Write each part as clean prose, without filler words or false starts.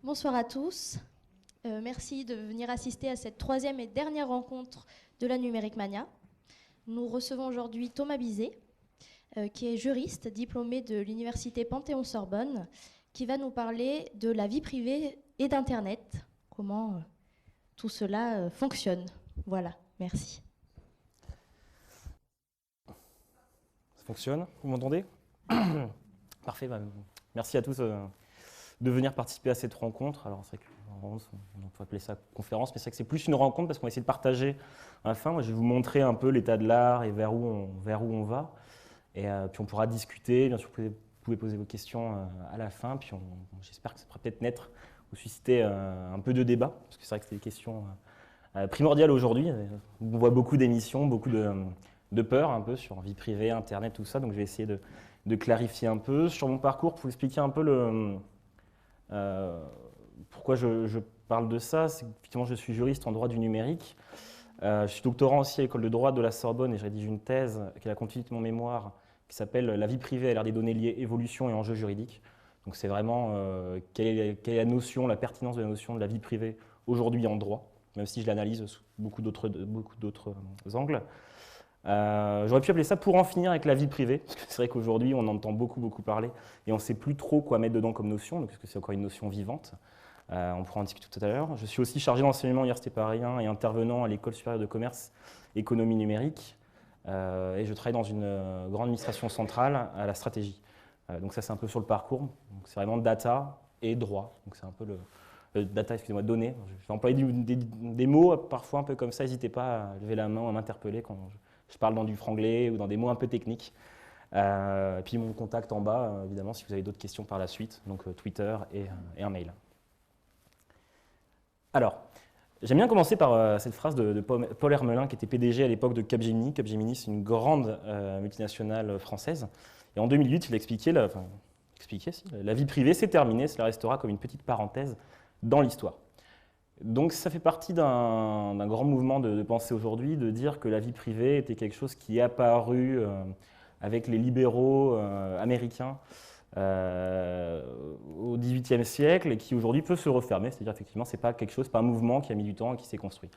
Bonsoir à tous. Merci de venir assister à cette troisième et dernière rencontre de la Numérique Mania. Nous recevons aujourd'hui Thomas Bizet, qui est juriste, diplômé de l'université Panthéon-Sorbonne, qui va nous parler de la vie privée et d'Internet, comment tout cela fonctionne. Voilà, merci. Ça fonctionne? Vous m'entendez? Parfait, merci à tous de venir participer à cette rencontre. Alors c'est vrai qu'on peut appeler ça conférence, mais c'est vrai que c'est plus une rencontre parce qu'on va essayer de partager à la fin. Moi, je vais vous montrer un peu l'état de l'art et vers où on va. Et puis on pourra discuter, bien sûr vous pouvez poser vos questions à la fin, puis j'espère que ça pourra peut-être naître ou susciter un peu de débat, parce que c'est vrai que c'est des questions primordiales aujourd'hui. On voit beaucoup d'émissions, beaucoup de peur un peu sur vie privée, Internet, tout ça, donc je vais essayer de clarifier un peu. Sur mon parcours, pour vous expliquer un peu pourquoi je parle de ça, c'est qu'effectivement je suis juriste en droit du numérique. Je suis doctorant aussi à l'école de droit de la Sorbonne et je rédige une thèse qui est la continuité de mon mémoire qui s'appelle « La vie privée à l'ère des données liées, évolution et enjeux juridiques ». Donc c'est vraiment quelle est la notion, la pertinence de la notion de la vie privée aujourd'hui en droit, même si je l'analyse sous beaucoup d'autres angles. J'aurais pu appeler ça « pour en finir avec la vie privée », parce que c'est vrai qu'aujourd'hui on entend beaucoup parler et on ne sait plus trop quoi mettre dedans comme notion, parce que c'est encore une notion vivante. On pourra en discuter tout à l'heure. Je suis aussi chargé d'enseignement université Paris 1 et intervenant à l'école supérieure de commerce économie numérique. Et je travaille dans une grande administration centrale à la stratégie. Donc ça c'est un peu sur le parcours. C'est vraiment data et droit. Donc c'est un peu le data, excusez-moi, données. Je vais employer des mots parfois un peu comme ça. N'hésitez pas à lever la main ou à m'interpeller quand je parle dans du franglais ou dans des mots un peu techniques. Puis mon contact en bas, évidemment, si vous avez d'autres questions par la suite. Donc Twitter et un mail. Alors, j'aime bien commencer par cette phrase de Paul Hermelin, qui était PDG à l'époque de Capgemini. Capgemini, c'est une grande multinationale française. Et en 2008, il expliquait la vie privée, c'est terminé, cela restera comme une petite parenthèse dans l'histoire. Donc ça fait partie d'un grand mouvement de pensée aujourd'hui, de dire que la vie privée était quelque chose qui est apparu avec les libéraux américains au XVIIIe siècle et qui aujourd'hui peut se refermer, c'est-à-dire effectivement c'est pas quelque chose, pas un mouvement qui a mis du temps et qui s'est construit.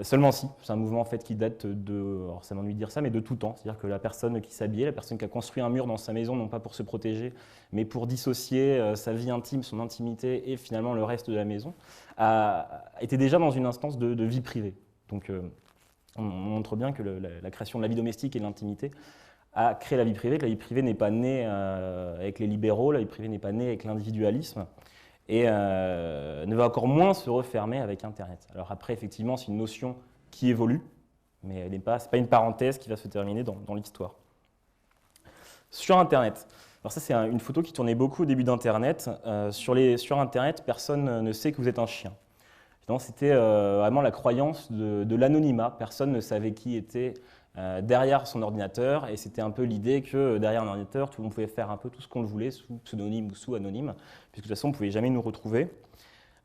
Seulement si, c'est un mouvement en fait qui date de, alors ça m'ennuie de dire ça, mais de tout temps, c'est-à-dire que la personne qui s'habillait, la personne qui a construit un mur dans sa maison, non pas pour se protéger, mais pour dissocier sa vie intime, son intimité et finalement le reste de la maison, était déjà dans une instance de vie privée. Donc on montre bien que la création de la vie domestique et de l'intimité a créé la vie privée, que la vie privée n'est pas née avec les libéraux, la vie privée n'est pas née avec l'individualisme, et ne va encore moins se refermer avec Internet. Alors après, effectivement, c'est une notion qui évolue, mais ce n'est pas une parenthèse qui va se terminer dans l'histoire. Sur Internet, alors ça c'est une photo qui tournait beaucoup au début d'Internet. Sur Internet, personne ne sait que vous êtes un chien. C'était vraiment la croyance de l'anonymat, personne ne savait qui était derrière son ordinateur, et c'était un peu l'idée que derrière un ordinateur, tout le monde pouvait faire un peu tout ce qu'on le voulait, sous pseudonyme ou sous anonyme, puisque de toute façon, on ne pouvait jamais nous retrouver.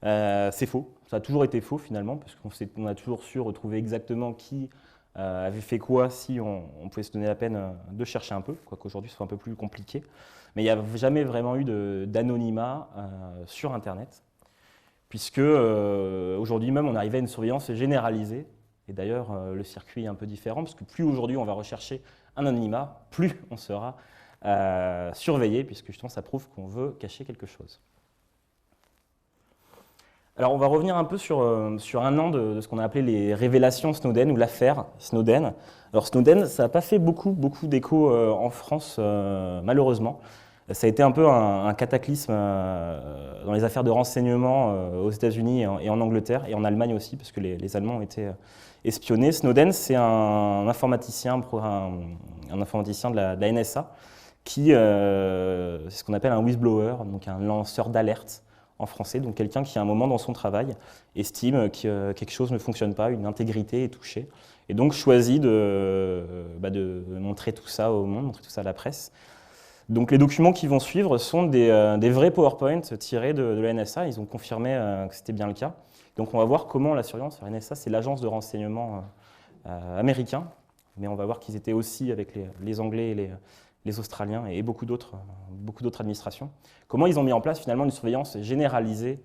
C'est faux, ça a toujours été faux finalement, parce qu'on a toujours su retrouver exactement qui avait fait quoi si on pouvait se donner la peine de chercher un peu, quoique aujourd'hui ce soit un peu plus compliqué. Mais il n'y a jamais vraiment eu d'anonymat sur Internet, puisque aujourd'hui même on arrivait à une surveillance généralisée. Et d'ailleurs, le circuit est un peu différent, parce que plus aujourd'hui on va rechercher un anonymat, plus on sera surveillé, puisque justement ça prouve qu'on veut cacher quelque chose. Alors on va revenir un peu sur un an de ce qu'on a appelé les révélations Snowden, ou l'affaire Snowden. Alors Snowden, ça n'a pas fait beaucoup d'écho en France, malheureusement. Ça a été un peu un cataclysme dans les affaires de renseignement aux États-Unis et en Angleterre, et en Allemagne aussi, parce que les Allemands ont été espionnés. Snowden, c'est un informaticien de la NSA, qui c'est ce qu'on appelle un whistleblower, donc un lanceur d'alerte en français, donc quelqu'un qui à un moment dans son travail estime que quelque chose ne fonctionne pas, une intégrité est touchée, et donc choisit de montrer tout ça au monde, montrer tout ça à la presse. Donc les documents qui vont suivre sont des vrais PowerPoint tirés de la NSA, ils ont confirmé que c'était bien le cas. Donc on va voir comment la surveillance, la NSA c'est l'agence de renseignement américain, mais on va voir qu'ils étaient aussi avec les Anglais et les Australiens et beaucoup d'autres administrations. Comment ils ont mis en place finalement une surveillance généralisée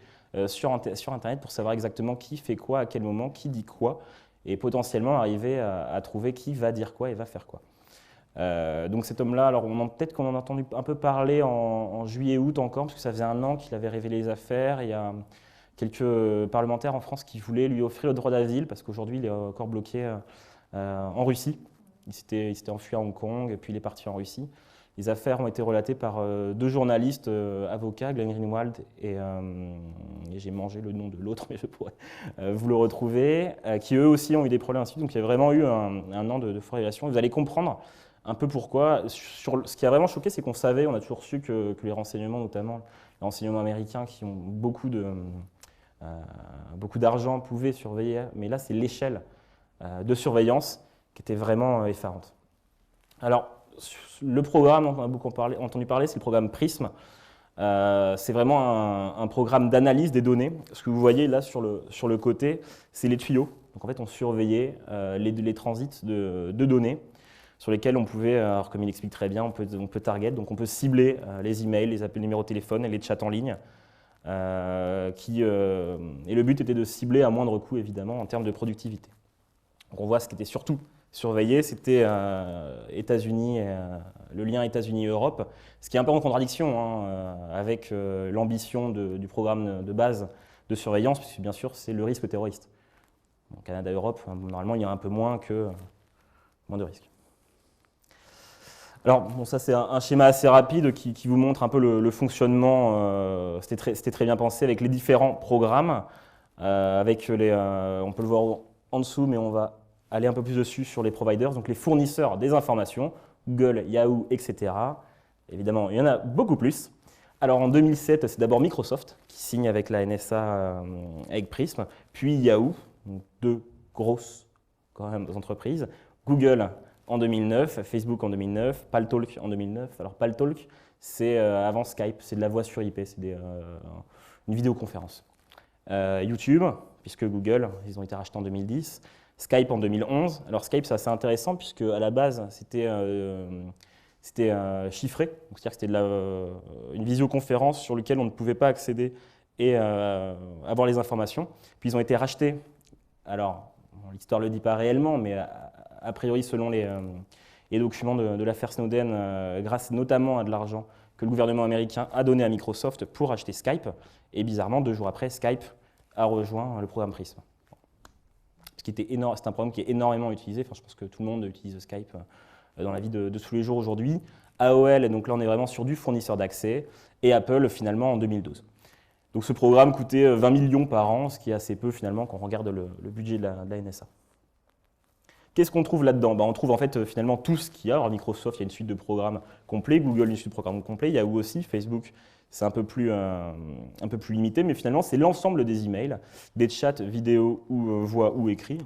sur Internet pour savoir exactement qui fait quoi, à quel moment, qui dit quoi, et potentiellement arriver à trouver qui va dire quoi et va faire quoi. Donc cet homme-là, alors peut-être qu'on en a entendu un peu parler en juillet-août encore, parce que ça faisait 1 an qu'il avait révélé les affaires. Il y a quelques parlementaires en France qui voulaient lui offrir le droit d'asile, parce qu'aujourd'hui il est encore bloqué en Russie. Il s'était enfui à Hong Kong, et puis il est parti en Russie. Les affaires ont été relatées par 2 journalistes avocats, Glenn Greenwald et j'ai mangé le nom de l'autre, mais je pourrais vous le retrouver, qui eux aussi ont eu des problèmes ainsi. Donc il y a vraiment eu un an de forte révélation. Vous allez comprendre un peu pourquoi. Ce qui a vraiment choqué, c'est qu'on savait, on a toujours su que les renseignements, notamment les renseignements américains, qui ont beaucoup d'argent, pouvaient surveiller, mais là c'est l'échelle de surveillance qui était vraiment effarante. Alors, le programme dont on a beaucoup entendu parler, c'est le programme PRISM. C'est vraiment un programme d'analyse des données. Ce que vous voyez là sur le côté, c'est les tuyaux. Donc en fait, on surveillait les transits de données sur lesquels on pouvait, alors comme il explique très bien, on peut target, donc on peut cibler les emails, les appels numéros de téléphone et les chats en ligne. Et le but était de cibler à moindre coût, évidemment, en termes de productivité. Donc on voit ce qui était surtout surveillé, c'était États-Unis, le lien États-Unis-Europe, ce qui est un peu en contradiction avec l'ambition du programme de base de surveillance, puisque bien sûr c'est le risque terroriste. En Canada-Europe, normalement il y a un peu moins de risques. Alors, bon, ça c'est un schéma assez rapide qui vous montre un peu le fonctionnement, c'était très bien pensé avec les différents programmes, on peut le voir en dessous, mais on va aller un peu plus dessus sur les providers, donc les fournisseurs des informations, Google, Yahoo, etc. Évidemment, il y en a beaucoup plus. Alors en 2007, c'est d'abord Microsoft qui signe avec la NSA avec Prism, puis Yahoo, donc 2 grosses quand même entreprises, Google en 2009, Facebook en 2009, Paltalk en 2009. Alors Paltalk, c'est avant Skype, c'est de la voix sur IP, c'est une vidéoconférence. YouTube, puisque Google, ils ont été rachetés en 2010. Skype en 2011. Alors Skype, c'est assez intéressant puisque à la base, c'était chiffré. C'est-à-dire que c'était une visioconférence sur laquelle on ne pouvait pas accéder et avoir les informations. Puis ils ont été rachetés. Alors, l'histoire ne le dit pas réellement, mais a priori, selon les documents de l'affaire Snowden, grâce notamment à de l'argent que le gouvernement américain a donné à Microsoft pour acheter Skype. Et bizarrement, 2 jours après, Skype a rejoint le programme Prism. C'est un programme qui est énormément utilisé. Enfin, je pense que tout le monde utilise Skype dans la vie de tous les jours aujourd'hui. AOL, donc là on est vraiment sur du fournisseur d'accès, et Apple finalement en 2012. Donc ce programme coûtait 20 millions par an, ce qui est assez peu finalement quand on regarde le budget de la NSA. Qu'est-ce qu'on trouve là-dedans? On trouve en fait finalement tout ce qu'il y a. Alors Microsoft, il y a une suite de programmes complets, Google, une suite de programmes complets, Yahoo aussi, Facebook, c'est un peu plus limité, mais finalement c'est l'ensemble des emails, des chats vidéo ou voix ou écrits,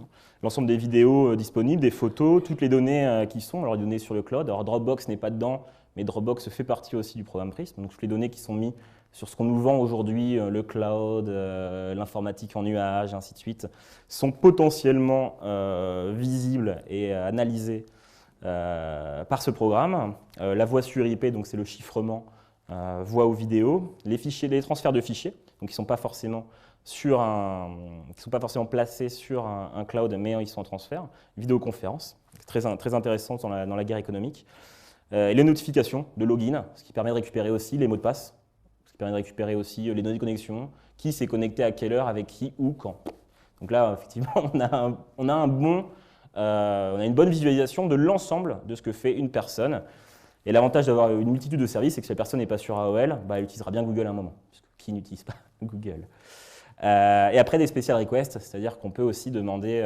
l'ensemble des vidéos disponibles, des photos, toutes les données qui sont, alors les données sur le cloud. Alors Dropbox n'est pas dedans, mais Dropbox fait partie aussi du programme Prism, donc toutes les données qui sont mises sur ce qu'on nous vend aujourd'hui, le cloud, l'informatique en nuage, ainsi de suite, sont potentiellement visibles et analysées par ce programme. La voix sur IP, donc c'est le chiffrement voix ou vidéo, les transferts de fichiers, donc ils ne sont pas forcément placés sur un cloud, mais ils sont en transfert, vidéoconférence, très intéressant dans la guerre économique, et les notifications de login, ce qui permet de récupérer aussi les mots de passe, ce qui permet de récupérer aussi les données de connexion, qui s'est connecté à quelle heure, avec qui, où, quand. Donc là, effectivement, on a une bonne visualisation de l'ensemble de ce que fait une personne. Et l'avantage d'avoir une multitude de services, c'est que si la personne n'est pas sur AOL, elle utilisera bien Google à un moment. Parce que qui n'utilise pas Google? Et après, des special requests, c'est-à-dire qu'on peut aussi demander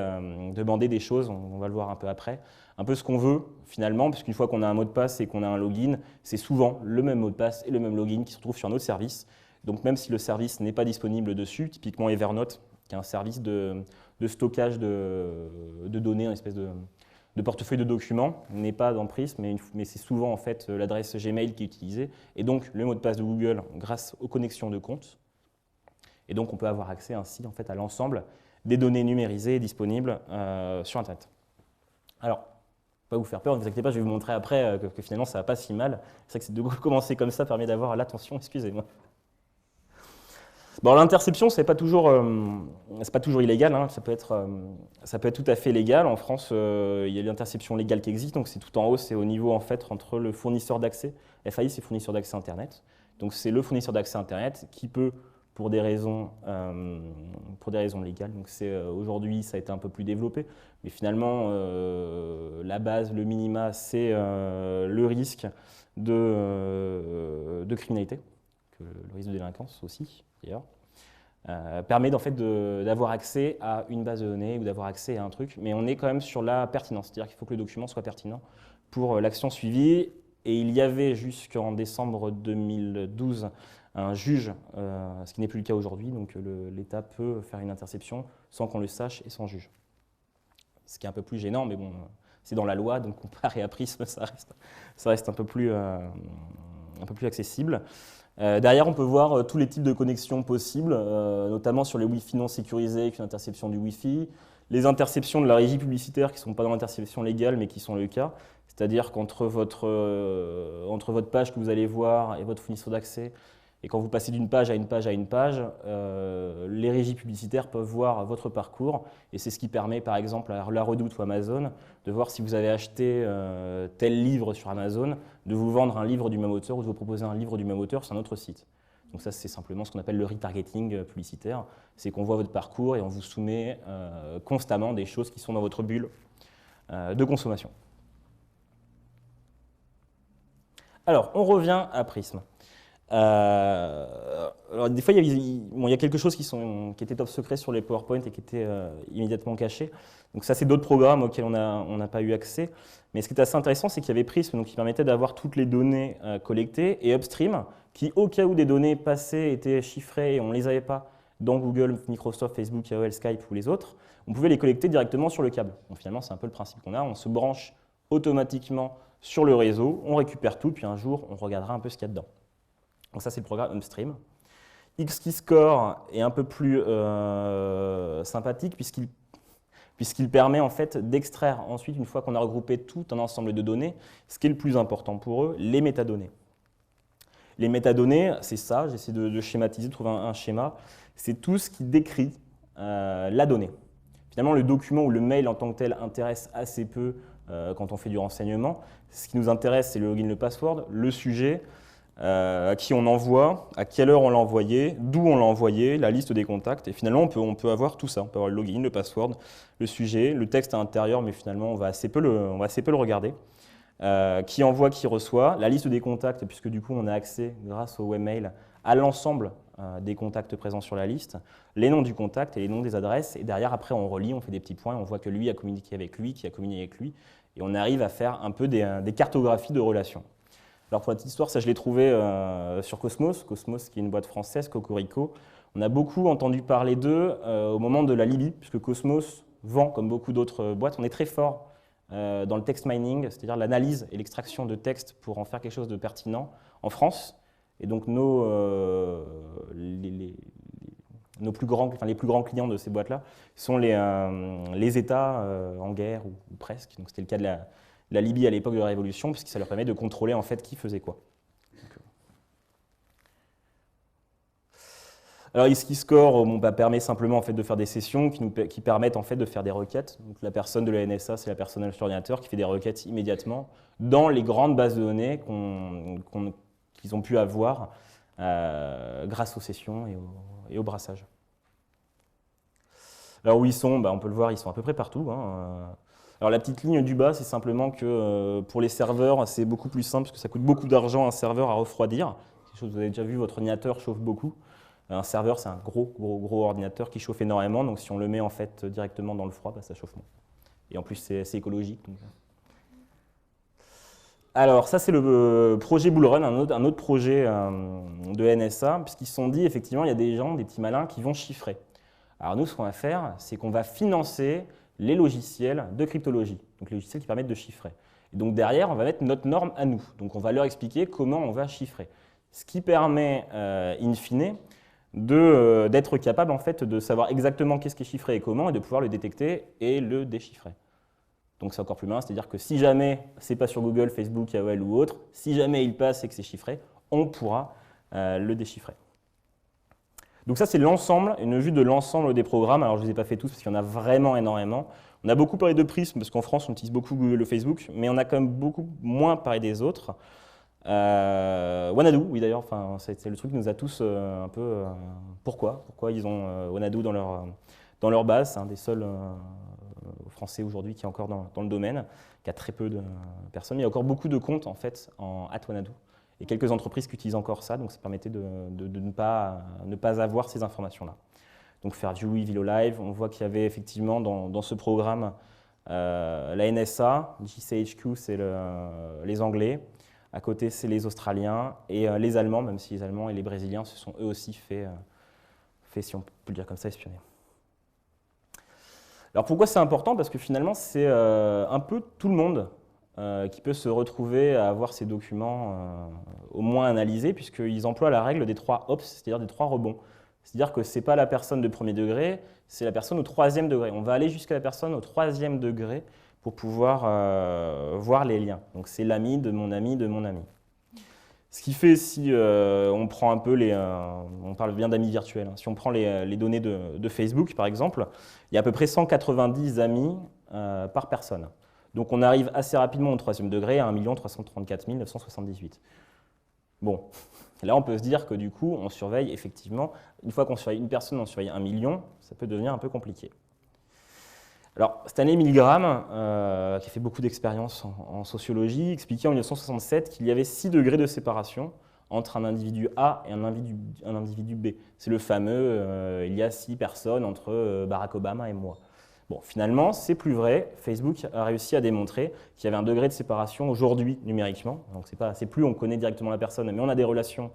des choses, on va le voir un peu après, un peu ce qu'on veut finalement, puisqu'une fois qu'on a un mot de passe et qu'on a un login, c'est souvent le même mot de passe et le même login qui se retrouve sur un autre service. Donc même si le service n'est pas disponible dessus, typiquement Evernote, qui est un service de stockage de données, une espèce de portefeuille de documents, n'est pas dans Prism, mais c'est souvent en fait l'adresse Gmail qui est utilisée, et donc le mot de passe de Google grâce aux connexions de comptes. Et donc on peut avoir accès ainsi en fait, à l'ensemble des données numérisées et disponibles sur Internet. Alors, pas vous faire peur, ne vous inquiétez pas, je vais vous montrer après que finalement ça ne va pas si mal. C'est vrai que de commencer comme ça permet d'avoir l'attention, excusez-moi. Bon, l'interception, c'est pas toujours illégal, hein. Ça peut être tout à fait légal. En France, il y a l'interception légale qui existe, donc c'est tout en haut, c'est au niveau en fait entre le fournisseur d'accès. FAI, c'est fournisseur d'accès Internet. Donc c'est le fournisseur d'accès Internet qui peut, pour des raisons légales, donc aujourd'hui ça a été un peu plus développé, mais finalement la base, le minima, c'est le risque de criminalité, le risque de délinquance aussi d'ailleurs. Permet en fait d'avoir accès à une base de données ou d'avoir accès à un truc, mais on est quand même sur la pertinence, c'est-à-dire qu'il faut que le document soit pertinent pour l'action suivie. Et il y avait jusqu'en décembre 2012 un juge, ce qui n'est plus le cas aujourd'hui, donc l'État peut faire une interception sans qu'on le sache et sans juge. Ce qui est un peu plus gênant, mais bon, c'est dans la loi, donc comparé à Prism, ça reste un peu plus accessible. Derrière, on peut voir tous les types de connexions possibles, notamment sur les Wi-Fi non sécurisés avec une interception du Wi-Fi, les interceptions de la régie publicitaire qui ne sont pas dans l'interception légale, mais qui sont le cas. C'est-à-dire qu'entre votre page que vous allez voir et votre fournisseur d'accès, et quand vous passez d'une page à une page à une page, les régies publicitaires peuvent voir votre parcours, et c'est ce qui permet par exemple à La Redoute ou Amazon de voir si vous avez acheté tel livre sur Amazon, de vous vendre un livre du même auteur ou de vous proposer un livre du même auteur sur un autre site. Donc ça, c'est simplement ce qu'on appelle le retargeting publicitaire, c'est qu'on voit votre parcours et on vous soumet constamment des choses qui sont dans votre bulle de consommation. Alors, on revient à Prism. Alors, des fois, il y a quelque chose qui était top secret sur les PowerPoint et qui était immédiatement caché. Donc ça, c'est d'autres programmes auxquels on n'a pas eu accès. Mais ce qui est assez intéressant, c'est qu'il y avait Prism, donc qui permettait d'avoir toutes les données collectées, et Upstream, qui, au cas où des données passées étaient chiffrées et on ne les avait pas dans Google, Microsoft, Facebook, AOL, Skype ou les autres, on pouvait les collecter directement sur le câble. Donc finalement, c'est un peu le principe qu'on a. On se branche automatiquement sur le réseau, on récupère tout, puis un jour, on regardera un peu ce qu'il y a dedans. Donc ça, c'est le programme Upstream. XKeyscore est un peu plus sympathique puisqu'il permet en fait d'extraire ensuite, une fois qu'on a regroupé tout un ensemble de données, ce qui est le plus important pour eux, les métadonnées. Les métadonnées, c'est ça, j'essaie de schématiser, de trouver un schéma, c'est tout ce qui décrit la donnée. Finalement, le document ou le mail en tant que tel intéresse assez peu quand on fait du renseignement. Ce qui nous intéresse, c'est le login, le password, le sujet, à qui on envoie, à quelle heure on l'a envoyé, d'où on l'a envoyé, la liste des contacts. Et finalement, on peut avoir tout ça. On peut avoir le login, le password, le sujet, le texte à l'intérieur, mais finalement, on va assez peu le regarder. Qui envoie, qui reçoit, la liste des contacts, puisque du coup, on a accès, grâce au webmail, à l'ensemble des contacts présents sur la liste, les noms du contact et les noms des adresses. Et derrière, après, on relie, on fait des petits points, on voit que lui a communiqué avec lui, qui a communiqué avec lui. Et on arrive à faire un peu des cartographies de relations. Alors pour la petite histoire, ça je l'ai trouvé sur Cosmos, qui est une boîte française, Cocorico. On a beaucoup entendu parler d'eux au moment de la Libye, puisque Cosmos vend, comme beaucoup d'autres boîtes, on est très fort dans le text mining, c'est-à-dire l'analyse et l'extraction de texte pour en faire quelque chose de pertinent en France. Et donc les plus grands clients de ces boîtes-là sont les États en guerre ou presque. Donc c'était le cas de la Libye à l'époque de la Révolution, puisque ça leur permet de contrôler en fait qui faisait quoi. Alors XKeyscore permet simplement en fait de faire des sessions qui permettent en fait de faire des requêtes. Donc la personne de la NSA, c'est la personne sur l'ordinateur qui fait des requêtes immédiatement dans les grandes bases de données qu'ils ont pu avoir grâce aux sessions et au brassage. Alors où ils sont, on peut le voir, ils sont à peu près partout. Alors la petite ligne du bas, c'est simplement que pour les serveurs, c'est beaucoup plus simple parce que ça coûte beaucoup d'argent un serveur à refroidir. Quelque chose que vous avez déjà vu, votre ordinateur chauffe beaucoup. Un serveur, c'est un gros ordinateur qui chauffe énormément, donc si on le met en fait directement dans le froid, ça chauffe moins. Et en plus, c'est écologique. Donc. Alors ça, c'est le projet Bullrun, un autre projet de NSA, puisqu'ils se sont dit, effectivement, il y a des gens, des petits malins, qui vont chiffrer. Alors nous, ce qu'on va faire, c'est qu'on va financer les logiciels de cryptologie, donc les logiciels qui permettent de chiffrer. Et donc derrière, on va mettre notre norme à nous. Donc on va leur expliquer comment on va chiffrer. Ce qui permet, in fine, d'être capable en fait, de savoir exactement qu'est-ce qui est chiffré et comment, et de pouvoir le détecter et le déchiffrer. Donc c'est encore plus malin, c'est-à-dire que si jamais c'est pas sur Google, Facebook, AOL ou autre, si jamais il passe et que c'est chiffré, on pourra le déchiffrer. Donc ça, c'est l'ensemble, une vue de l'ensemble des programmes. Alors, je ne les ai pas fait tous parce qu'il y en a vraiment énormément. On a beaucoup parlé de Prism parce qu'en France, on utilise beaucoup Google Facebook, mais on a quand même beaucoup moins parlé des autres. Wanadoo, oui d'ailleurs, enfin, c'est le truc qui nous a tous un peu... pourquoi ils ont Wanadoo dans leur base. C'est un des seuls français aujourd'hui qui est encore dans le domaine, qui a très peu de personnes. Il y a encore beaucoup de comptes en fait en @Wanadoo et quelques entreprises qui utilisent encore ça, donc ça permettait de ne pas avoir ces informations-là. Donc Fairview, Vilo Live, on voit qu'il y avait effectivement dans ce programme la NSA, JCHQ c'est les Anglais, à côté c'est les Australiens et les Allemands, même si les Allemands et les Brésiliens se sont eux aussi fait si on peut le dire comme ça, espionner. Alors pourquoi c'est important? Parce que finalement c'est un peu tout le monde qui peut se retrouver à avoir ces documents au moins analysés, puisqu'ils emploient la règle des 3 hops, c'est-à-dire des 3 rebonds. C'est-à-dire que ce n'est pas la personne de premier degré, c'est la personne au 3e degré. On va aller jusqu'à la personne au 3e degré pour pouvoir voir les liens. Donc c'est l'ami de mon ami de mon ami. Ce qui fait, si on prend un peu on parle bien d'amis virtuels, hein. Si on prend les données de Facebook par exemple, il y a à peu près 190 amis par personne. Donc on arrive assez rapidement au 3e degré à 1 334 978. Bon, là on peut se dire que du coup on surveille effectivement, une fois qu'on surveille une personne, on surveille 1 million, ça peut devenir un peu compliqué. Alors Stanley Milgram, qui a fait beaucoup d'expériences en sociologie, expliquait en 1967 qu'il y avait 6 degrés de séparation entre un individu A et un individu B. C'est le fameux il y a 6 personnes entre Barack Obama et moi. Bon, finalement, c'est plus vrai. Facebook a réussi à démontrer qu'il y avait un degré de séparation aujourd'hui numériquement. Donc c'est plus on connaît directement la personne, mais on a des relations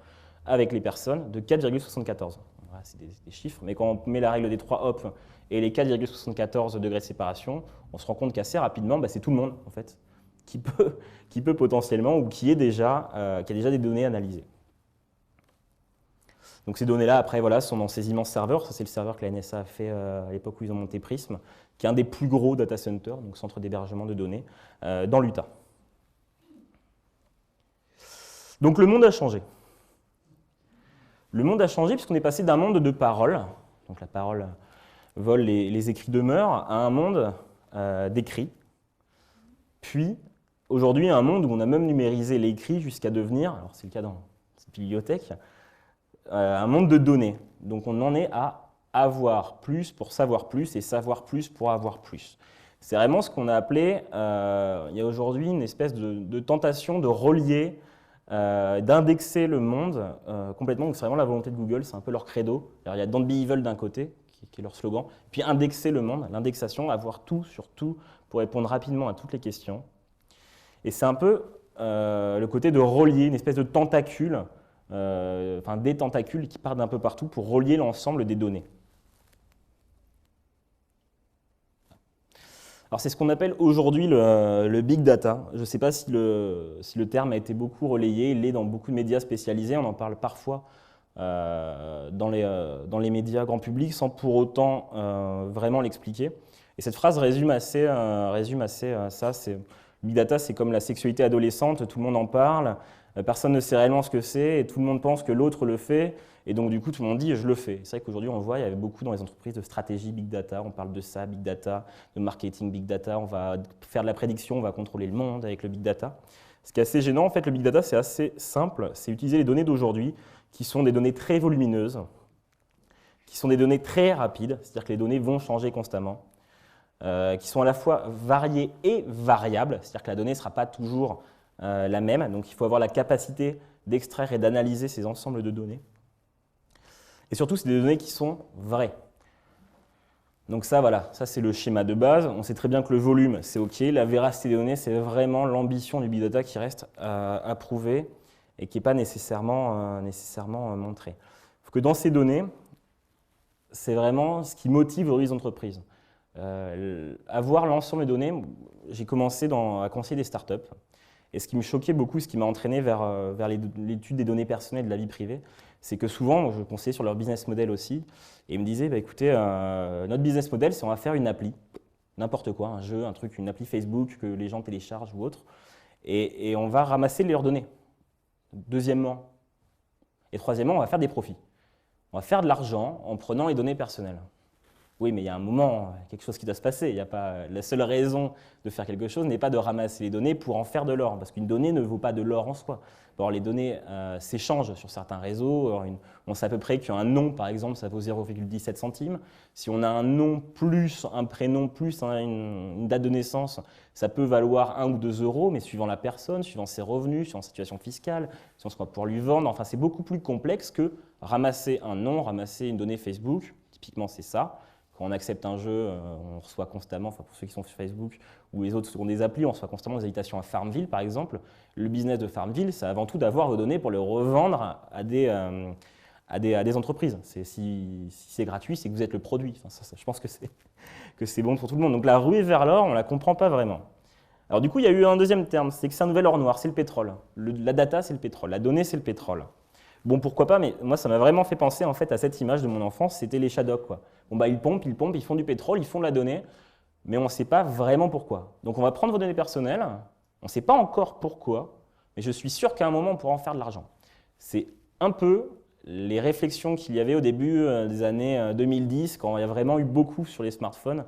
avec les personnes de 4,74. Voilà, c'est des chiffres, mais quand on met la règle des 3 hops et les 4,74 degrés de séparation, on se rend compte qu'assez rapidement, c'est tout le monde en fait qui peut potentiellement ou qui a déjà des données analysées. Donc ces données-là, après, voilà, sont dans ces immenses serveurs. Ça, c'est le serveur que la NSA a fait à l'époque où ils ont monté Prism, qui est un des plus gros data centers, donc centre d'hébergement de données, dans l'Utah. Donc le monde a changé. Le monde a changé puisqu'on est passé d'un monde de paroles, donc la parole vole, les écrits demeurent, à un monde d'écrits. Puis, aujourd'hui, un monde où on a même numérisé l'écrit jusqu'à devenir, alors c'est le cas dans cette bibliothèque, un monde de données. Donc on en est à avoir plus pour savoir plus et savoir plus pour avoir plus. C'est vraiment ce qu'on a appelé, il y a aujourd'hui une espèce de tentation de relier, d'indexer le monde complètement. Donc c'est vraiment la volonté de Google, c'est un peu leur credo. Alors, il y a Don't be evil d'un côté, qui est leur slogan, puis indexer le monde, l'indexation, avoir tout sur tout pour répondre rapidement à toutes les questions. Et c'est un peu le côté de relier, une espèce de tentacule, des tentacules qui partent d'un peu partout pour relier l'ensemble des données. Alors c'est ce qu'on appelle aujourd'hui le big data. Je ne sais pas si le terme a été beaucoup relayé, il est dans beaucoup de médias spécialisés, on en parle parfois dans les médias grand public sans pour autant vraiment l'expliquer. Et cette phrase résume assez ça. Big data, c'est comme la sexualité adolescente, tout le monde en parle, personne ne sait réellement ce que c'est et tout le monde pense que l'autre le fait. Et donc, du coup, tout le monde dit « je le fais ». C'est vrai qu'aujourd'hui, on voit, il y avait beaucoup dans les entreprises de stratégie Big Data, on parle de ça, Big Data, de marketing Big Data, on va faire de la prédiction, on va contrôler le monde avec le Big Data. Ce qui est assez gênant, en fait, le Big Data, c'est assez simple, c'est utiliser les données d'aujourd'hui, qui sont des données très volumineuses, qui sont des données très rapides, c'est-à-dire que les données vont changer constamment, qui sont à la fois variées et variables, c'est-à-dire que la donnée ne sera pas toujours la même, donc il faut avoir la capacité d'extraire et d'analyser ces ensembles de données. Et surtout, c'est des données qui sont vraies. Donc ça, voilà, ça c'est le schéma de base. On sait très bien que le volume, c'est OK. La véracité des données, c'est vraiment l'ambition du Big Data qui reste à prouver et qui n'est pas nécessairement montrée. Sauf que dans ces données, c'est vraiment ce qui motive les entreprises. Avoir l'ensemble des données, j'ai commencé à conseiller des startups. Et ce qui me choquait beaucoup, ce qui m'a entraîné vers l'étude des données personnelles de la vie privée, c'est que souvent, je conseillais sur leur business model aussi, et ils me disaient, écoutez, notre business model, c'est on va faire une appli, n'importe quoi, un jeu, un truc, une appli Facebook que les gens téléchargent ou autre, et on va ramasser leurs données. Deuxièmement, et troisièmement, on va faire des profits. On va faire de l'argent en prenant les données personnelles. Oui, mais il y a un moment, quelque chose qui doit se passer. Il y a pas, la seule raison de faire quelque chose n'est pas de ramasser les données pour en faire de l'or, parce qu'une donnée ne vaut pas de l'or en soi. Alors, les données s'échangent sur certains réseaux. Alors, on sait à peu près qu'un nom, par exemple, ça vaut 0,17 centimes. Si on a un nom plus un prénom plus une date de naissance, ça peut valoir 1 ou 2 euros, mais suivant la personne, suivant ses revenus, suivant sa situation fiscale, si on se va pouvoir lui vendre. Enfin, c'est beaucoup plus complexe que ramasser un nom, ramasser une donnée Facebook. Typiquement, c'est ça. Quand on accepte un jeu, on reçoit constamment, enfin pour ceux qui sont sur Facebook ou les autres qui ont des applis, on reçoit constamment des invitations à Farmville, par exemple. Le business de Farmville, c'est avant tout d'avoir vos données pour les revendre à des entreprises. Si c'est gratuit, c'est que vous êtes le produit. Enfin, je pense que c'est bon pour tout le monde. Donc la ruée vers l'or, on ne la comprend pas vraiment. Alors du coup, il y a eu un deuxième terme, c'est que c'est un nouvel or noir, c'est le pétrole. La data, c'est le pétrole. La donnée, c'est le pétrole. Bon, pourquoi pas, mais moi, ça m'a vraiment fait penser en fait, à cette image de mon enfance, c'était les Shadocks, quoi. Bon, bah, ils pompent, ils font du pétrole, ils font de la donnée, mais on ne sait pas vraiment pourquoi. Donc, on va prendre vos données personnelles, on ne sait pas encore pourquoi, mais je suis sûr qu'à un moment, on pourra en faire de l'argent. C'est un peu les réflexions qu'il y avait au début des années 2010, quand il y a vraiment eu beaucoup sur les smartphones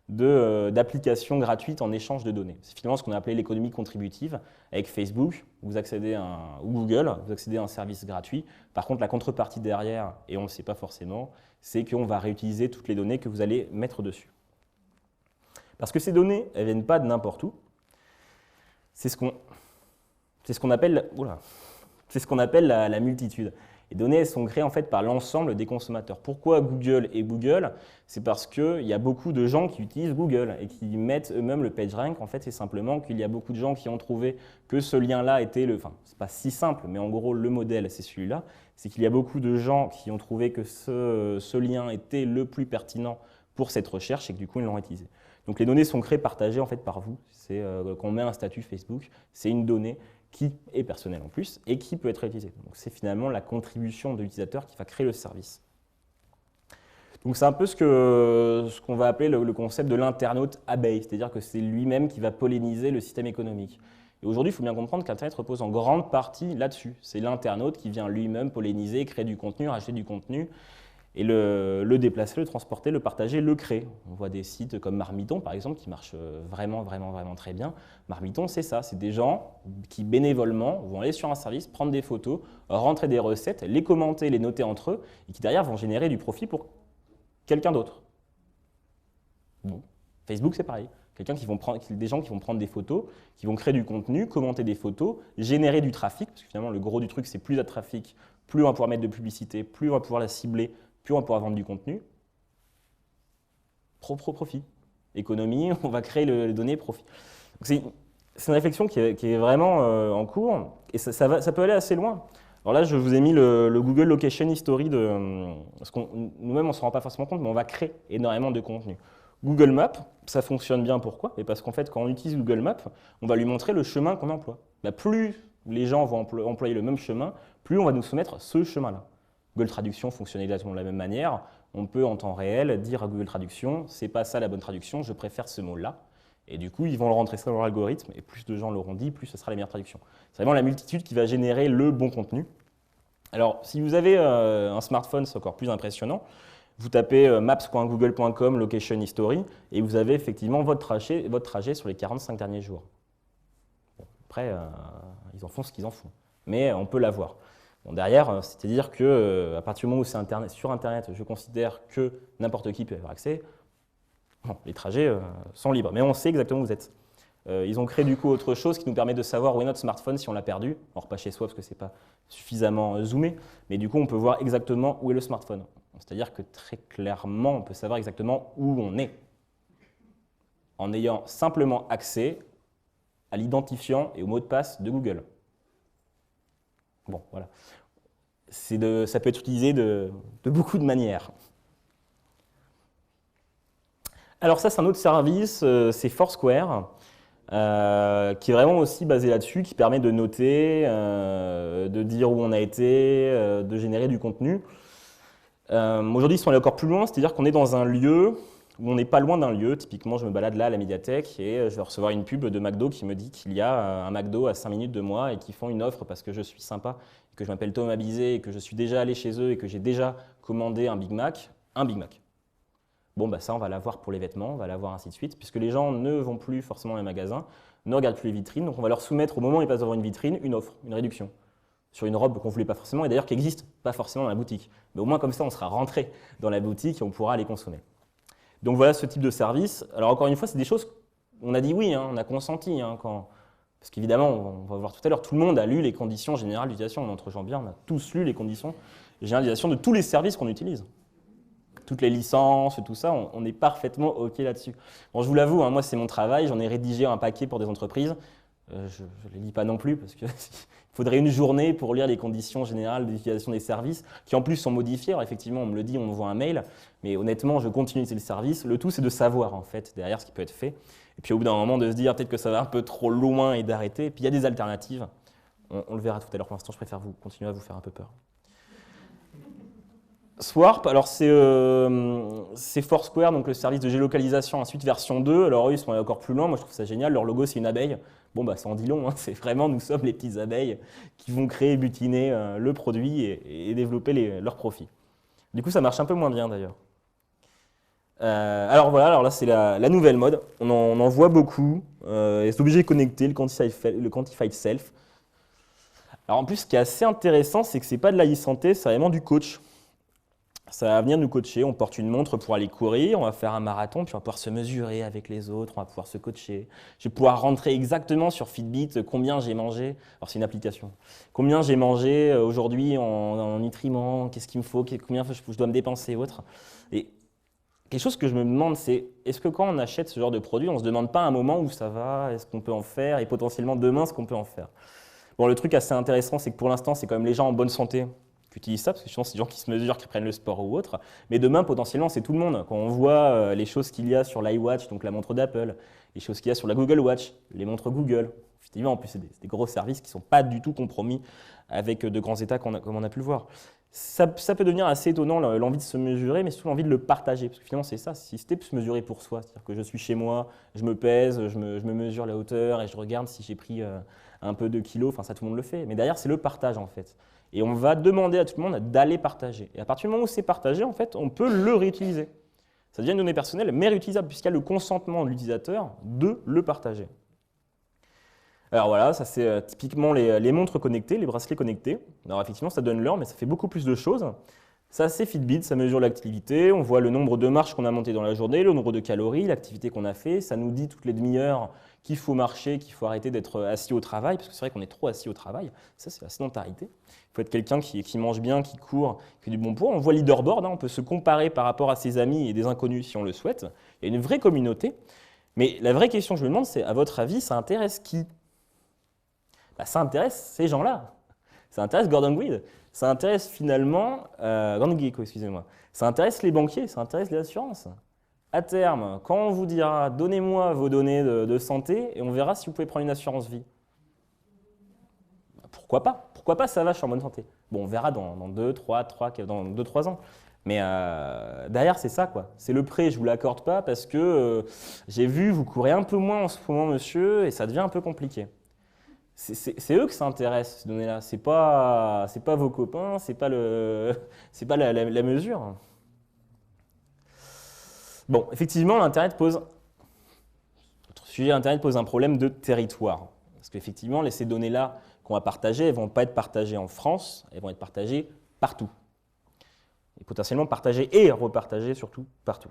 d'applications gratuites en échange de données. C'est finalement ce qu'on a appelé l'économie contributive. Avec Facebook, vous accédez ou Google, vous accédez à un service gratuit. Par contre, la contrepartie derrière, et on ne le sait pas forcément, c'est qu'on va réutiliser toutes les données que vous allez mettre dessus. Parce que ces données, elles ne viennent pas de n'importe où. C'est ce qu'on appelle, la multitude. Les données elles sont créées en fait par l'ensemble des consommateurs. Pourquoi Google et Google? C'est parce qu'il y a beaucoup de gens qui utilisent Google et qui mettent eux-mêmes le PageRank. En fait, c'est simplement qu'il y a beaucoup de gens qui ont trouvé que ce lien-là était enfin, c'est pas si simple, mais en gros, le modèle, c'est celui-là. C'est qu'il y a beaucoup de gens qui ont trouvé que ce lien était le plus pertinent pour cette recherche et que du coup, ils l'ont utilisé. Donc, les données sont créées, partagées en fait par vous. C'est quand on met un statut Facebook, c'est une donnée qui est personnel en plus et qui peut être réutilisé. Donc c'est finalement la contribution de l'utilisateur qui va créer le service. Donc c'est un peu ce qu'on va appeler le concept de l'internaute abeille, c'est-à-dire que c'est lui-même qui va polliniser le système économique. Et aujourd'hui, il faut bien comprendre qu'Internet repose en grande partie là-dessus. C'est l'internaute qui vient lui-même polliniser, créer du contenu, racheter du contenu, et le déplacer, le transporter, le partager, le créer. On voit des sites comme Marmiton, par exemple, qui marchent vraiment très bien. Marmiton, c'est ça, c'est des gens qui bénévolement vont aller sur un service, prendre des photos, rentrer des recettes, les commenter, les noter entre eux, et qui derrière vont générer du profit pour quelqu'un d'autre. Bon. Facebook, c'est pareil. Des gens qui vont prendre des photos, qui vont créer du contenu, commenter des photos, générer du trafic, parce que finalement, le gros du truc, c'est plus il y a de trafic, plus on va pouvoir mettre de publicité, plus on va pouvoir la cibler, plus on va pouvoir vendre du contenu. Profit. Économie, on va créer les données, profit. C'est une réflexion qui est vraiment en cours, et ça peut aller assez loin. Alors là, je vous ai mis le Google Location History parce que nous-mêmes, on ne se rend pas forcément compte, mais on va créer énormément de contenu. Google Maps, ça fonctionne bien, pourquoi? Et parce qu'en fait, quand on utilise Google Maps, on va lui montrer le chemin qu'on emploie. Plus les gens vont employer le même chemin, plus on va nous soumettre ce chemin-là. Google Traduction fonctionne exactement de la même manière. On peut en temps réel dire à Google Traduction, c'est pas ça la bonne traduction, je préfère ce mot-là. Et du coup, ils vont le rentrer ça dans leur algorithme, et plus de gens l'auront dit, plus ce sera la meilleure traduction. C'est vraiment la multitude qui va générer le bon contenu. Alors, si vous avez un smartphone, c'est encore plus impressionnant. Vous tapez maps.google.com location history, et vous avez effectivement votre trajet sur les 45 derniers jours. Bon, après, ils en font ce qu'ils en font, mais on peut l'avoir. Bon, derrière, c'est-à-dire qu'à partir du moment où c'est sur Internet, je considère que n'importe qui peut y avoir accès. Bon, les trajets sont libres, mais on sait exactement où vous êtes. Ils ont créé du coup autre chose qui nous permet de savoir où est notre smartphone si on l'a perdu. Alors pas chez soi parce que ce n'est pas suffisamment zoomé, mais du coup on peut voir exactement où est le smartphone. C'est-à-dire que très clairement, on peut savoir exactement où on est en ayant simplement accès à l'identifiant et au mot de passe de Google. Bon, voilà. Ça peut être utilisé de beaucoup de manières. Alors ça, c'est un autre service, c'est Foursquare, qui est vraiment aussi basé là-dessus, qui permet de noter, de dire où on a été, de générer du contenu. Aujourd'hui, ils sont allés encore plus loin, c'est-à-dire qu'on est dans un lieu où on n'est pas loin d'un lieu. Typiquement, je me balade là à la médiathèque et je vais recevoir une pub de McDo qui me dit qu'il y a un McDo à 5 minutes de moi et qu'ils font une offre parce que je suis sympa, que je m'appelle Thomas Bizet et que je suis déjà allé chez eux et que j'ai déjà commandé un Big Mac. Bon, bah ça, on va l'avoir pour les vêtements, on va l'avoir ainsi de suite, puisque les gens ne vont plus forcément dans les magasins, ne regardent plus les vitrines, donc on va leur soumettre au moment où ils passent devant une vitrine, une offre, une réduction sur une robe qu'on ne voulait pas forcément et d'ailleurs qui n'existe pas forcément dans la boutique. Mais au moins comme ça, on sera rentré dans la boutique et on pourra les consommer. Donc voilà ce type de service. Alors encore une fois, c'est des choses, on a dit oui, hein, on a consenti, hein, parce qu'évidemment, on va voir tout à l'heure, tout le monde a lu les conditions générales d'utilisation, entre gens bien, on a tous lu les conditions générales d'utilisation de tous les services qu'on utilise. Toutes les licences, tout ça, on est parfaitement OK là-dessus. Bon, je vous l'avoue, hein, moi c'est mon travail, j'en ai rédigé un paquet pour des entreprises. Je ne les lis pas non plus parce qu'il faudrait une journée pour lire les conditions générales d'utilisation des services qui en plus sont modifiées. Alors effectivement, on me le dit, on m'envoie un mail, mais honnêtement, je continue d'utiliser le service. Le tout, c'est de savoir en fait derrière ce qui peut être fait. Et puis au bout d'un moment, de se dire peut-être que ça va un peu trop loin et d'arrêter. Et puis il y a des alternatives. On le verra tout à l'heure. Pour l'instant, je préfère continuer à vous faire un peu peur. Swarp, alors c'est Foursquare, donc le service de géolocalisation, ensuite version 2. Alors eux, ils sont allés encore plus loin, moi je trouve ça génial. Leur logo, c'est une abeille. Bon, bah ça en dit long, hein. C'est vraiment, nous sommes les petites abeilles qui vont créer, butiner le produit et développer leurs profits. Du coup, ça marche un peu moins bien d'ailleurs. Alors voilà, alors là c'est la nouvelle mode, on en voit beaucoup, c'est obligé de connecter le Quantified Self. Alors en plus, ce qui est assez intéressant, c'est que c'est pas de la e-santé, c'est vraiment du coach. Ça va venir nous coacher, on porte une montre pour aller courir, on va faire un marathon, puis on va pouvoir se mesurer avec les autres, on va pouvoir se coacher. Je vais pouvoir rentrer exactement sur Fitbit combien j'ai mangé, alors c'est une application, combien j'ai mangé aujourd'hui en nutriments, qu'est-ce qu'il me faut, combien je dois me dépenser et autres. Et quelque chose que je me demande, c'est est-ce que quand on achète ce genre de produit, on ne se demande pas un moment où ça va, est-ce qu'on peut en faire, et potentiellement demain, ce qu'on peut en faire. Bon, le truc assez intéressant, c'est que pour l'instant, c'est quand même les gens en bonne santé qui utilisent ça, parce que souvent, c'est des gens qui se mesurent, qui prennent le sport ou autre. Mais demain, potentiellement, c'est tout le monde. Quand on voit les choses qu'il y a sur l'iWatch, donc la montre d'Apple, les choses qu'il y a sur la Google Watch, les montres Google, effectivement, en plus, c'est des gros services qui ne sont pas du tout compromis avec de grands états comme on a pu le voir. Ça peut devenir assez étonnant, l'envie de se mesurer, mais surtout l'envie de le partager. Parce que finalement, c'est ça, si c'était se mesurer pour soi, c'est-à-dire que je suis chez moi, je me pèse, je me mesure la hauteur et je regarde si j'ai pris un peu de kilos, enfin ça tout le monde le fait. Mais derrière, c'est le partage en fait. Et on va demander à tout le monde d'aller partager. Et à partir du moment où c'est partagé, en fait, on peut le réutiliser. Ça devient une donnée personnelle, mais réutilisable, puisqu'il y a le consentement de l'utilisateur de le partager. Alors voilà, ça c'est typiquement les montres connectées, les bracelets connectés. Alors effectivement, ça donne l'heure, mais ça fait beaucoup plus de choses. Ça c'est Fitbit, ça mesure l'activité, on voit le nombre de marches qu'on a montées dans la journée, le nombre de calories, l'activité qu'on a fait, ça nous dit toutes les demi-heures qu'il faut marcher, qu'il faut arrêter d'être assis au travail, parce que c'est vrai qu'on est trop assis au travail, ça c'est la sédentarité. Il faut être quelqu'un qui mange bien, qui court, qui fait du bon poids. On voit leaderboard, hein, on peut se comparer par rapport à ses amis et des inconnus si on le souhaite. Il y a une vraie communauté, mais la vraie question que je me demande, c'est à votre avis, ça intéresse qui ? Ça intéresse ces gens-là. Ça intéresse Gordon Guid. Ça intéresse finalement, Gordon Gekko, excusez-moi. Ça intéresse les banquiers, ça intéresse les assurances. À terme, quand on vous dira, donnez-moi vos données de santé et on verra si vous pouvez prendre une assurance vie. Pourquoi pas ? Pourquoi pas ça va, je suis en bonne santé. Bon, on verra dans 2-3 ans. Mais derrière, c'est ça, quoi. C'est le prêt, je ne vous l'accorde pas parce que j'ai vu, vous courez un peu moins en ce moment, monsieur, et ça devient un peu compliqué. C'est eux que ça intéresse, ces données-là. C'est pas vos copains, c'est pas la mesure. Bon, effectivement, l'Internet pose un problème de territoire. Parce qu'effectivement, ces données-là qu'on va partager, elles ne vont pas être partagées en France, elles vont être partagées partout. Et potentiellement partagées et repartagées surtout partout.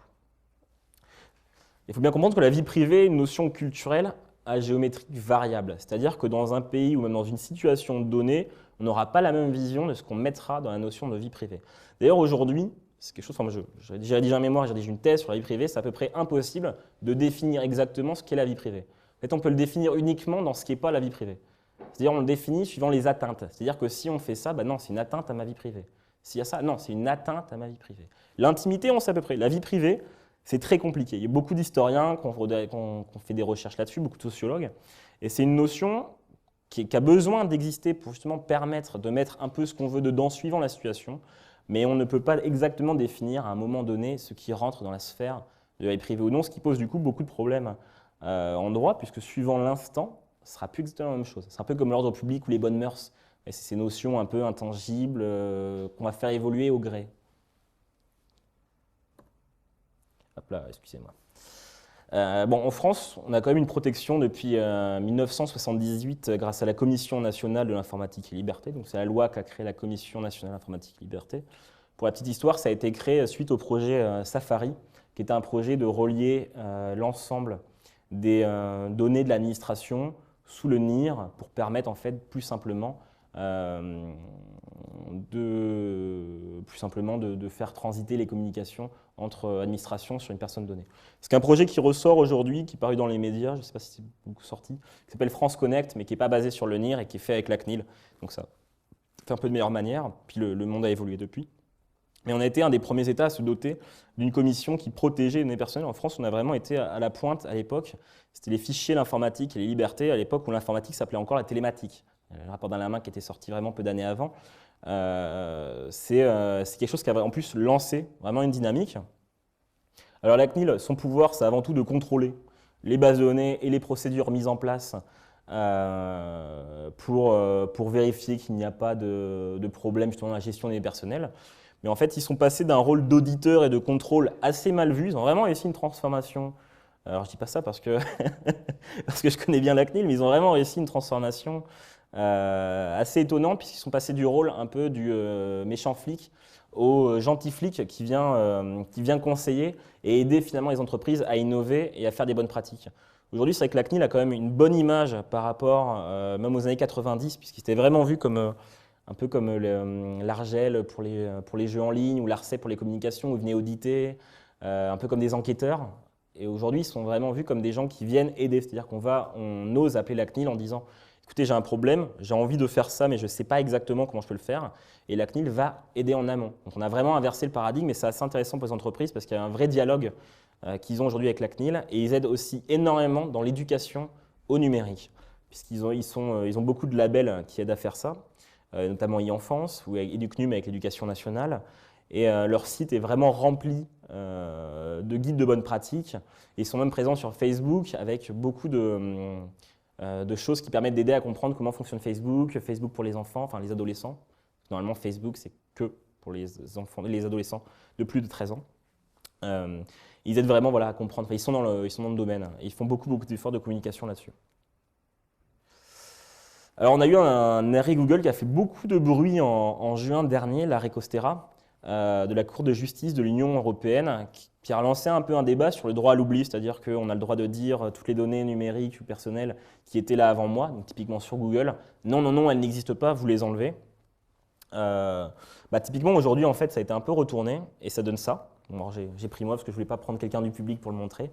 Il faut bien comprendre que la vie privée est une notion culturelle à géométrie variable. C'est-à-dire que dans un pays ou même dans une situation donnée, on n'aura pas la même vision de ce qu'on mettra dans la notion de vie privée. D'ailleurs, aujourd'hui, c'est quelque chose, j'ai rédigé un mémoire, j'ai rédigé une thèse sur la vie privée, c'est à peu près impossible de définir exactement ce qu'est la vie privée. En fait, on peut le définir uniquement dans ce qui n'est pas la vie privée. C'est-à-dire on le définit suivant les atteintes. C'est-à-dire que si on fait ça, non, c'est une atteinte à ma vie privée. S'il y a ça, non, c'est une atteinte à ma vie privée. L'intimité, on sait à peu près. La vie privée, c'est très compliqué. Il y a beaucoup d'historiens qui ont fait des recherches là-dessus, beaucoup de sociologues. Et c'est une notion qui a besoin d'exister pour justement permettre de mettre un peu ce qu'on veut dedans suivant la situation. Mais on ne peut pas exactement définir à un moment donné ce qui rentre dans la sphère de la vie privée ou non, ce qui pose du coup beaucoup de problèmes en droit, puisque suivant l'instant, ce sera plus exactement la même chose. C'est un peu comme l'ordre public ou les bonnes mœurs. Et c'est ces notions un peu intangibles qu'on va faire évoluer au gré. Hop là, excusez-moi. Bon, en France, on a quand même une protection depuis 1978 grâce à la Commission nationale de l'informatique et liberté. Donc c'est la loi qui a créé la Commission nationale de l'informatique et liberté. Pour la petite histoire, ça a été créé suite au projet Safari, qui était un projet de relier l'ensemble des données de l'administration sous le NIR pour permettre en fait plus simplement de faire transiter les communications entre administrations sur une personne donnée. C'est un projet qui ressort aujourd'hui, qui est paru dans les médias, je ne sais pas si c'est beaucoup sorti, qui s'appelle France Connect, mais qui n'est pas basé sur le NIR et qui est fait avec la CNIL. Donc ça fait un peu de meilleure manière, puis le monde a évolué depuis. Mais on a été un des premiers États à se doter d'une commission qui protégeait les données personnelles. En France, on a vraiment été à la pointe à l'époque. C'était les fichiers, l'informatique et les libertés, à l'époque où l'informatique s'appelait encore la télématique. Le rapport d'Alain Minc qui était sorti vraiment peu d'années avant. C'est quelque chose qui a en plus lancé vraiment une dynamique. Alors la CNIL, son pouvoir, c'est avant tout de contrôler les bases de données et les procédures mises en place pour vérifier qu'il n'y a pas de problème justement dans la gestion des données personnelles. Mais en fait, ils sont passés d'un rôle d'auditeur et de contrôle assez mal vu. Ils ont vraiment réussi une transformation. Alors, je ne dis pas ça parce que je connais bien la CNIL, mais ils ont vraiment réussi une transformation assez étonnante, puisqu'ils sont passés du rôle un peu du méchant flic au gentil flic qui vient conseiller et aider finalement les entreprises à innover et à faire des bonnes pratiques. Aujourd'hui, c'est vrai que la CNIL a quand même une bonne image par rapport même aux années 90, puisqu'il était vraiment vu comme un peu comme l'Argel pour les jeux en ligne ou l'Arcep pour les communications, où ils venaient auditer, un peu comme des enquêteurs. Et aujourd'hui, ils sont vraiment vus comme des gens qui viennent aider. C'est-à-dire on ose appeler la CNIL en disant « Écoutez, j'ai un problème, j'ai envie de faire ça, mais je ne sais pas exactement comment je peux le faire. » Et la CNIL va aider en amont. Donc on a vraiment inversé le paradigme, et c'est assez intéressant pour les entreprises parce qu'il y a un vrai dialogue qu'ils ont aujourd'hui avec la CNIL. Et ils aident aussi énormément dans l'éducation au numérique, puisqu'ils ont beaucoup de labels qui aident à faire ça. Notamment e-enfance ou EduCNUM avec l'éducation nationale. Et leur site est vraiment rempli de guides de bonnes pratiques. Et ils sont même présents sur Facebook avec beaucoup de choses qui permettent d'aider à comprendre comment fonctionne Facebook, Facebook pour les enfants, enfin les adolescents. Normalement, Facebook, c'est que pour les enfants, les adolescents de plus de 13 ans. Ils aident vraiment à comprendre. Enfin, ils sont dans le domaine. Et ils font beaucoup d'efforts de communication là-dessus. Alors on a eu un arrêt Google qui a fait beaucoup de bruit en juin dernier, l'arrêt Costera, de la Cour de justice de l'Union européenne, qui a relancé un peu un débat sur le droit à l'oubli, c'est-à-dire qu'on a le droit de dire toutes les données numériques ou personnelles qui étaient là avant moi, donc typiquement sur Google, non, elles n'existent pas, vous les enlevez. Typiquement aujourd'hui, en fait, ça a été un peu retourné et ça donne ça. Bon, j'ai pris moi parce que je ne voulais pas prendre quelqu'un du public pour le montrer.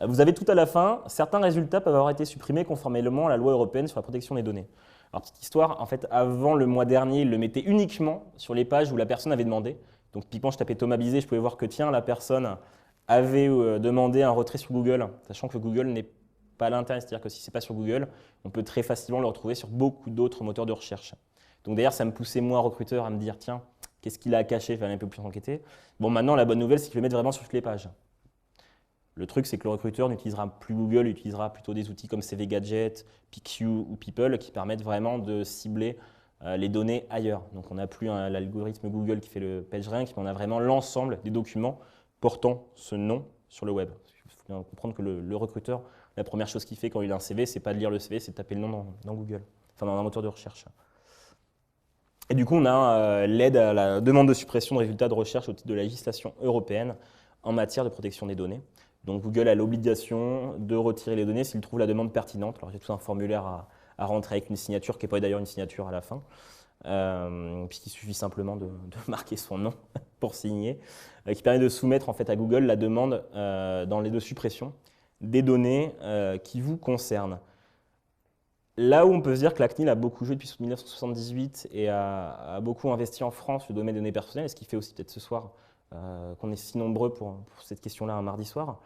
Vous avez tout à la fin, certains résultats peuvent avoir été supprimés conformément à la loi européenne sur la protection des données. Alors, petite histoire, en fait, avant le mois dernier, ils le mettaient uniquement sur les pages où la personne avait demandé. Donc, typiquement, je tapais Thomas Bizet, je pouvais voir que, tiens, la personne avait demandé un retrait sur Google, sachant que Google n'est pas à l'intérieur. C'est-à-dire que si ce n'est pas sur Google, on peut très facilement le retrouver sur beaucoup d'autres moteurs de recherche. Donc, d'ailleurs, ça me poussait, moi, recruteur, à me dire, tiens, qu'est-ce qu'il a caché, il fallait un peu plus enquêter. Bon, maintenant, la bonne nouvelle, c'est qu'il le met vraiment sur toutes les pages. Le truc, c'est que le recruteur n'utilisera plus Google, il utilisera plutôt des outils comme CV Gadget, PQ ou People qui permettent vraiment de cibler les données ailleurs. Donc on n'a plus l'algorithme Google qui fait le PageRank, mais on a vraiment l'ensemble des documents portant ce nom sur le web. Il faut bien comprendre que le recruteur, la première chose qu'il fait quand il a un CV, c'est pas de lire le CV, c'est de taper le nom dans Google, enfin dans un moteur de recherche. Et du coup, on a l'aide à la demande de suppression de résultats de recherche au titre de la législation européenne en matière de protection des données. Donc Google a l'obligation de retirer les données s'il trouve la demande pertinente. Alors il y a tout un formulaire à rentrer avec une signature qui n'est pas d'ailleurs une signature à la fin, puisqu'il suffit simplement de marquer son nom pour signer, qui permet de soumettre en fait à Google la demande de suppression des données qui vous concernent. Là où on peut se dire que la CNIL a beaucoup joué depuis 1978 et a beaucoup investi en France le domaine des données personnelles, ce qui fait aussi peut-être ce soir qu'on est si nombreux pour cette question-là un mardi soir,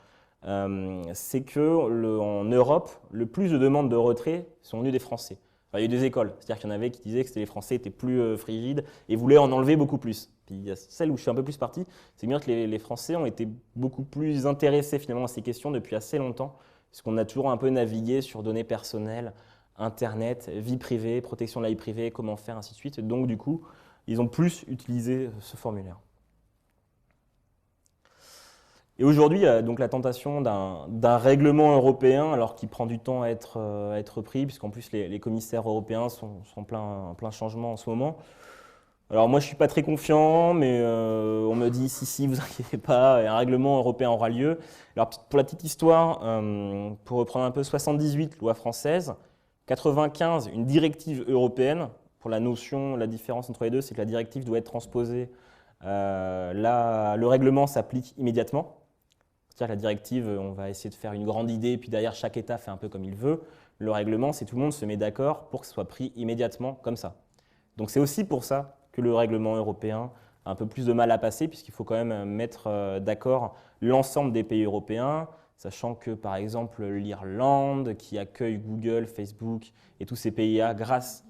c'est qu'en Europe, le plus de demandes de retrait sont venues des Français. Enfin, il y a eu des écoles, c'est-à-dire qu'il y en avait qui disaient que les Français étaient plus frigides et voulaient en enlever beaucoup plus. Puis il y a celle où je suis un peu plus parti, c'est bien que les Français ont été beaucoup plus intéressés finalement à ces questions depuis assez longtemps, puisqu'on a toujours un peu navigué sur données personnelles, Internet, vie privée, protection de la vie privée, comment faire, ainsi de suite. Donc du coup, ils ont plus utilisé ce formulaire. Et aujourd'hui, il y a donc la tentation d'un règlement européen, alors qui prend du temps à être pris, puisqu'en plus les commissaires européens sont en plein changement en ce moment. Alors moi, je ne suis pas très confiant, mais on me dit si, vous inquiétez pas, un règlement européen aura lieu. Alors pour la petite histoire, pour reprendre un peu, 78, loi française, 95, une directive européenne. Pour la notion, la différence entre les deux, c'est que la directive doit être transposée. Le règlement s'applique immédiatement. C'est-à-dire que la directive, on va essayer de faire une grande idée, puis derrière, chaque État fait un peu comme il veut. Le règlement, c'est tout le monde se met d'accord pour que ce soit pris immédiatement comme ça. Donc c'est aussi pour ça que le règlement européen a un peu plus de mal à passer, puisqu'il faut quand même mettre d'accord l'ensemble des pays européens, sachant que, par exemple, l'Irlande, qui accueille Google, Facebook et tous ces pays-là, grâce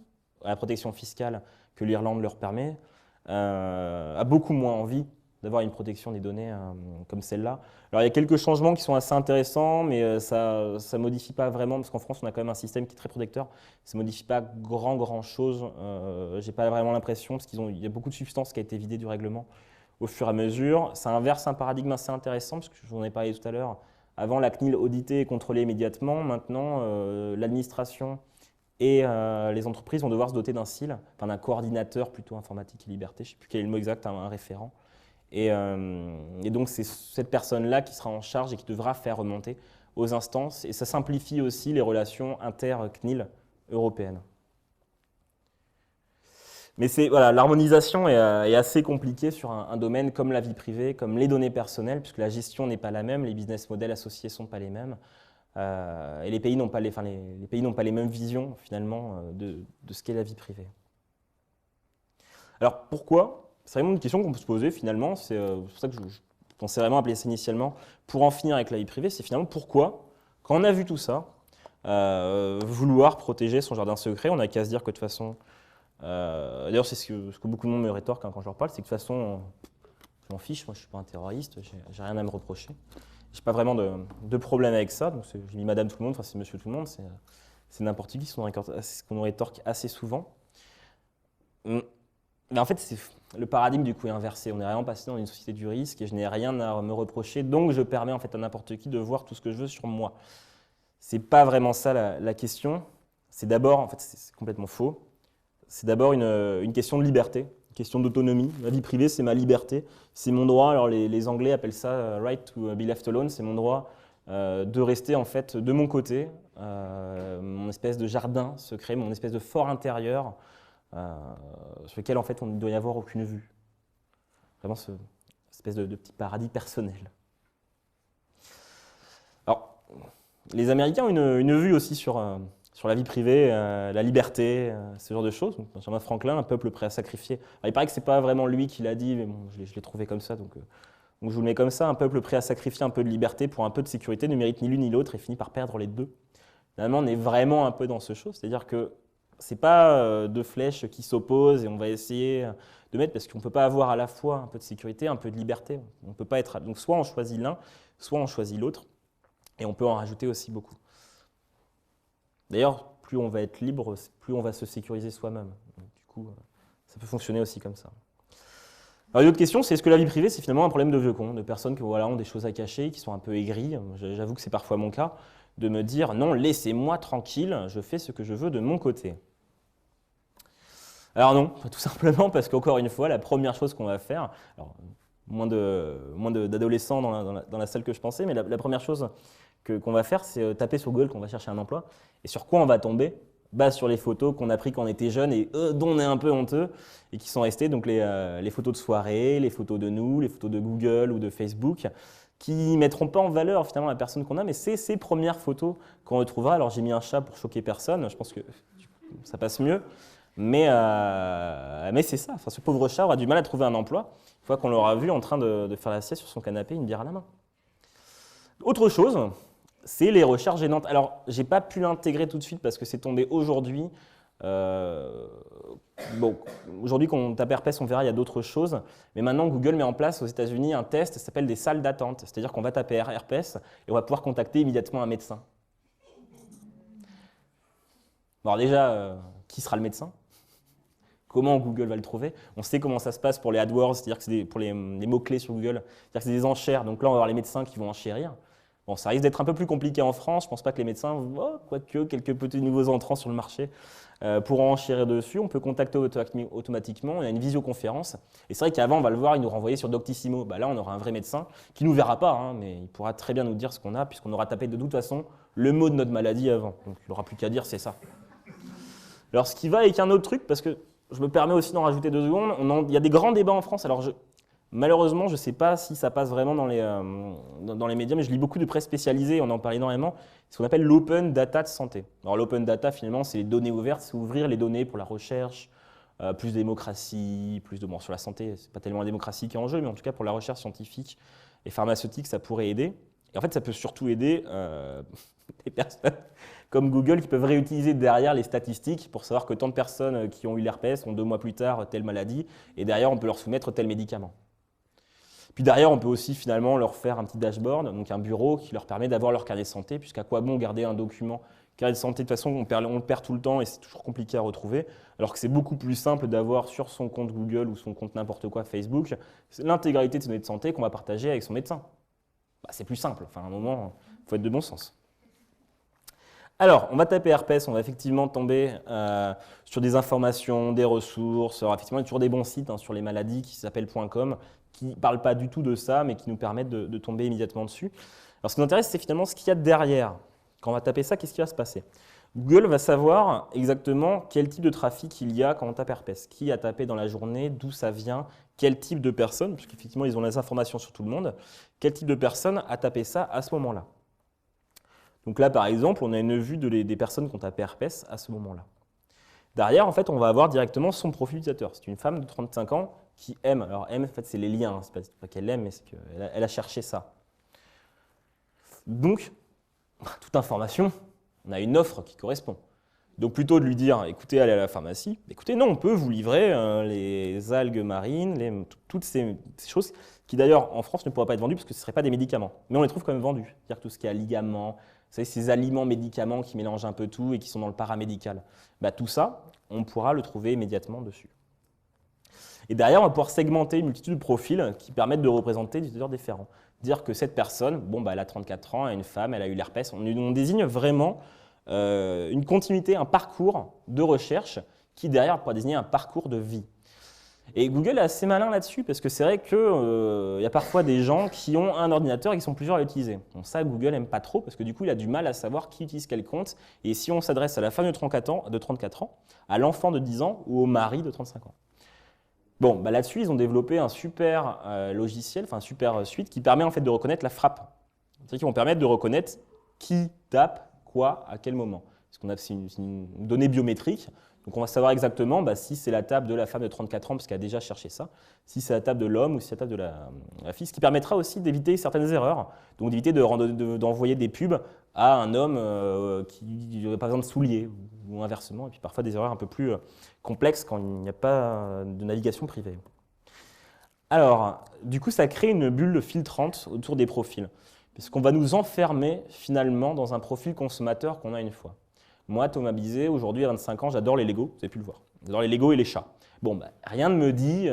à la protection fiscale que l'Irlande leur permet, a beaucoup moins envie d'avoir une protection des données comme celle-là. Alors il y a quelques changements qui sont assez intéressants, mais ça ne modifie pas vraiment, parce qu'en France on a quand même un système qui est très protecteur, ça ne modifie pas grand chose, je n'ai pas vraiment l'impression, parce qu'il y a beaucoup de substances qui ont été vidées du règlement au fur et à mesure. Ça inverse un paradigme assez intéressant, parce que je vous en ai parlé tout à l'heure, avant la CNIL auditait et contrôlait immédiatement, maintenant l'administration et les entreprises vont devoir se doter d'un CIL, enfin d'un coordinateur plutôt informatique et liberté, je ne sais plus quel est le mot exact, un référent. Et donc, c'est cette personne-là qui sera en charge et qui devra faire remonter aux instances. Et ça simplifie aussi les relations inter-CNIL européennes. Mais voilà, l'harmonisation est assez compliquée sur un domaine comme la vie privée, comme les données personnelles, puisque la gestion n'est pas la même, les business models associés ne sont pas les mêmes. Et les pays n'ont pas les mêmes visions, finalement, de ce qu'est la vie privée. Alors, pourquoi ? C'est vraiment une question qu'on peut se poser finalement, c'est pour ça que je pensais vraiment appeler ça initialement, pour en finir avec la vie privée, c'est finalement pourquoi, quand on a vu tout ça, vouloir protéger son jardin secret, on n'a qu'à se dire que de toute façon, d'ailleurs c'est ce que beaucoup de monde me rétorque quand je leur parle, c'est que de toute façon, je m'en fiche, moi je ne suis pas un terroriste, j'ai rien à me reprocher, je n'ai pas vraiment de problème avec ça, donc j'ai mis madame tout le monde, enfin c'est monsieur tout le monde, c'est n'importe qui, c'est ce qu'on nous rétorque assez souvent. Mais en fait, le paradigme du coup est inversé. On est vraiment passé dans une société du risque et je n'ai rien à me reprocher, donc je permets en fait à n'importe qui de voir tout ce que je veux sur moi. C'est pas vraiment ça la question. C'est d'abord, en fait, c'est complètement faux. C'est d'abord une question de liberté, une question d'autonomie. Ma vie privée, c'est ma liberté, c'est mon droit. Alors les Anglais appellent ça right to be left alone. C'est mon droit de rester en fait de mon côté, mon espèce de jardin secret, mon espèce de fort intérieur. Sur lequel en fait on ne doit y avoir aucune vue. Vraiment cette espèce de petit paradis personnel. Alors, les Américains ont une vue aussi sur la vie privée, la liberté, ce genre de choses. Benjamin Franklin, un peuple prêt à sacrifier. Alors, il paraît que ce n'est pas vraiment lui qui l'a dit, mais bon, je l'ai trouvé comme ça, donc je vous le mets comme ça. Un peuple prêt à sacrifier un peu de liberté pour un peu de sécurité ne mérite ni l'une ni l'autre et finit par perdre les deux. Finalement, on est vraiment un peu dans ce chose, c'est-à-dire que ce n'est pas deux flèches qui s'opposent et on va essayer de mettre, parce qu'on ne peut pas avoir à la fois un peu de sécurité, un peu de liberté. On peut pas être, donc soit on choisit l'un, soit on choisit l'autre, et on peut en rajouter aussi beaucoup. D'ailleurs, plus on va être libre, plus on va se sécuriser soi-même. Du coup, ça peut fonctionner aussi comme ça. Alors, une autre question, c'est est-ce que la vie privée, c'est finalement un problème de vieux cons, de personnes qui ont des choses à cacher, qui sont un peu aigries. J'avoue que c'est parfois mon cas, de me dire non, laissez-moi tranquille, je fais ce que je veux de mon côté. Alors non, tout simplement parce qu'encore une fois, la première chose qu'on va faire, alors, moins d'adolescents dans la salle que je pensais, mais la première chose qu'on va faire, c'est taper sur Google qu'on va chercher un emploi. Et sur quoi on va tomber ? Sur les photos qu'on a prises quand on était jeune et dont on est un peu honteux et qui sont restées, donc les photos de soirée, les photos de nous, les photos de Google ou de Facebook, qui ne mettront pas en valeur finalement la personne qu'on a, mais c'est ces premières photos qu'on retrouvera. Alors j'ai mis un chat pour choquer personne, je pense que ça passe mieux. Mais c'est ça, enfin, ce pauvre chat aura du mal à trouver un emploi une fois qu'on l'aura vu en train de faire la sieste sur son canapé, une bière à la main. Autre chose, c'est les recherches gênantes. Alors, je n'ai pas pu l'intégrer tout de suite parce que c'est tombé aujourd'hui Bon, aujourd'hui, quand on tape herpès, on verra, il y a d'autres choses. Mais maintenant, Google met en place aux États-Unis un test, ça s'appelle des salles d'attente. C'est-à-dire qu'on va taper herpès et on va pouvoir contacter immédiatement un médecin. Bon, alors déjà, qui sera le médecin? Comment Google va le trouver? On sait comment ça se passe pour les AdWords, c'est-à-dire que c'est pour les mots-clés sur Google. C'est-à-dire que c'est des enchères. Donc là, on va avoir les médecins qui vont enchérir. Bon, ça risque d'être un peu plus compliqué en France. Je ne pense pas que les médecins, quoique quelques petits nouveaux entrants sur le marché, pourront enchérir dessus. On peut contacter automatiquement. On a une visioconférence. Et c'est vrai qu'avant, on va le voir, il nous renvoyait sur Doctissimo. Bah là, on aura un vrai médecin qui ne nous verra pas, hein, mais il pourra très bien nous dire ce qu'on a, puisqu'on aura tapé de toute façon le mot de notre maladie avant. Donc il n'aura plus qu'à dire, c'est ça. Alors, ce qui va avec un autre truc, parce que je me permets aussi d'en rajouter 2 secondes, il y a des grands débats en France. Alors, malheureusement, je ne sais pas si ça passe vraiment dans les médias, mais je lis beaucoup de presse spécialisée, on en parle énormément, ce qu'on appelle l'open data de santé. Alors, l'open data, finalement, c'est les données ouvertes, c'est ouvrir les données pour la recherche, plus de démocratie, plus de... Bon, sur la santé, ce n'est pas tellement la démocratie qui est en jeu, mais en tout cas, pour la recherche scientifique et pharmaceutique, ça pourrait aider. Et en fait, ça peut surtout aider des personnes comme Google qui peuvent réutiliser derrière les statistiques pour savoir que tant de personnes qui ont eu l'herpès ont 2 mois plus tard telle maladie, et derrière, on peut leur soumettre tel médicament. Puis derrière, on peut aussi finalement leur faire un petit dashboard, donc un bureau qui leur permet d'avoir leur carnet de santé, puisqu'à quoi bon garder un document carnet de santé, de toute façon, on le perd tout le temps et c'est toujours compliqué à retrouver, alors que c'est beaucoup plus simple d'avoir sur son compte Google ou son compte n'importe quoi Facebook, l'intégralité de ses données de santé qu'on va partager avec son médecin. Bah, c'est plus simple, enfin à un moment, il faut être de bon sens. Alors, on va taper herpès, on va effectivement tomber sur des informations, des ressources. Alors, effectivement, il y a toujours des bons sites hein, sur les maladies qui s'appellent .com, qui ne parlent pas du tout de ça, mais qui nous permettent de tomber immédiatement dessus. Alors, ce qui nous intéresse, c'est finalement ce qu'il y a derrière. Quand on va taper ça, qu'est-ce qui va se passer? Google va savoir exactement quel type de trafic il y a quand on tape herpès. Qui a tapé dans la journée, d'où ça vient, quel type de personne, puisqu'effectivement, ils ont les informations sur tout le monde, quel type de personne a tapé ça à ce moment-là. Donc là, par exemple, on a une vue des personnes qui ont tapé herpès à ce moment-là. Derrière, en fait, on va avoir directement son profil utilisateur. C'est une femme de 35 ans qui aime. Alors, aime, en fait, c'est les liens. Hein. C'est pas qu'elle aime, mais c'est qu'elle a cherché ça. Donc, toute information, on a une offre qui correspond. Donc, plutôt de lui dire, écoutez, allez à la pharmacie, écoutez, non, on peut vous livrer les algues marines, toutes ces choses qui, d'ailleurs, en France, ne pourraient pas être vendues parce que ce ne seraient pas des médicaments. Mais on les trouve quand même vendus. C'est-à-dire que tout ce qui est ligaments, vous savez, ces aliments médicaments qui mélangent un peu tout et qui sont dans le paramédical. Bah, tout ça, on pourra le trouver immédiatement dessus. Et derrière, on va pouvoir segmenter une multitude de profils qui permettent de représenter des utilisateurs différents. Dire que cette personne, bon, bah, elle a 34 ans, elle est une femme, elle a eu l'herpès. On désigne vraiment une continuité, un parcours de recherche qui derrière pourra désigner un parcours de vie. Et Google est assez malin là-dessus parce que c'est vrai qu'il y a parfois des gens qui ont un ordinateur et qui sont plusieurs à l'utiliser. Bon, ça, Google n'aime pas trop parce que du coup, il a du mal à savoir qui utilise quel compte. Et si on s'adresse à la femme de 34 ans, à l'enfant de 10 ans ou au mari de 35 ans. Bon, bah là-dessus, ils ont développé un super logiciel, enfin un super suite qui permet en fait de reconnaître la frappe. C'est-à-dire qu'ils vont permettre de reconnaître qui tape quoi à quel moment. Parce qu'on a une donnée biométrique. Donc on va savoir exactement si c'est la table de la femme de 34 ans, parce qu'elle a déjà cherché ça, si c'est la table de l'homme ou si c'est la table de la fille, ce qui permettra aussi d'éviter certaines erreurs, donc d'éviter d'envoyer des pubs à un homme qui aurait par exemple souliers, ou inversement, et puis parfois des erreurs un peu plus complexes quand il n'y a pas de navigation privée. Alors, du coup, ça crée une bulle filtrante autour des profils, parce qu'on va nous enfermer finalement dans un profil consommateur qu'on a une fois. Moi, Thomas Bizet, aujourd'hui à 25 ans, j'adore les Lego, vous avez pu le voir. J'adore les Lego et les chats. Bon, rien ne me dit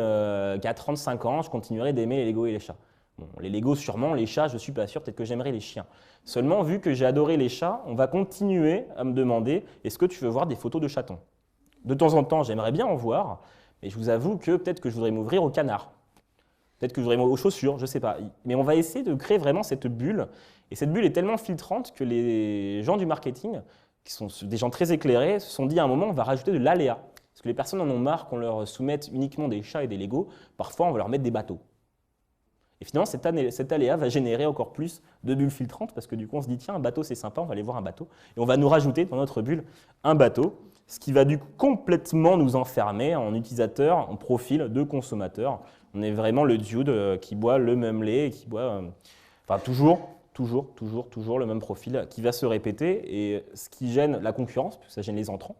qu'à 35 ans, je continuerai d'aimer les Lego et les chats. Bon, les Lego sûrement, les chats, je ne suis pas sûr, peut-être que j'aimerais les chiens. Seulement, vu que j'ai adoré les chats, on va continuer à me demander, est-ce que tu veux voir des photos de chatons? De temps en temps, j'aimerais bien en voir, mais je vous avoue que peut-être que je voudrais m'ouvrir au canard. Peut-être que je voudrais aux chaussures, je ne sais pas. Mais on va essayer de créer vraiment cette bulle. Et cette bulle est tellement filtrante que les gens du marketing, qui sont des gens très éclairés, se sont dit à un moment, on va rajouter de l'aléa. Parce que les personnes en ont marre qu'on leur soumette uniquement des chats et des Legos. Parfois, on va leur mettre des bateaux. Et finalement, cet aléa va générer encore plus de bulles filtrantes parce que du coup, on se dit, tiens, un bateau, c'est sympa, on va aller voir un bateau. Et on va nous rajouter dans notre bulle un bateau, ce qui va du coup complètement nous enfermer en utilisateur, en profil de consommateur. On est vraiment le dude qui boit le même lait et qui boit toujours le même profil qui va se répéter. Et ce qui gêne la concurrence, parce que ça gêne les entrants,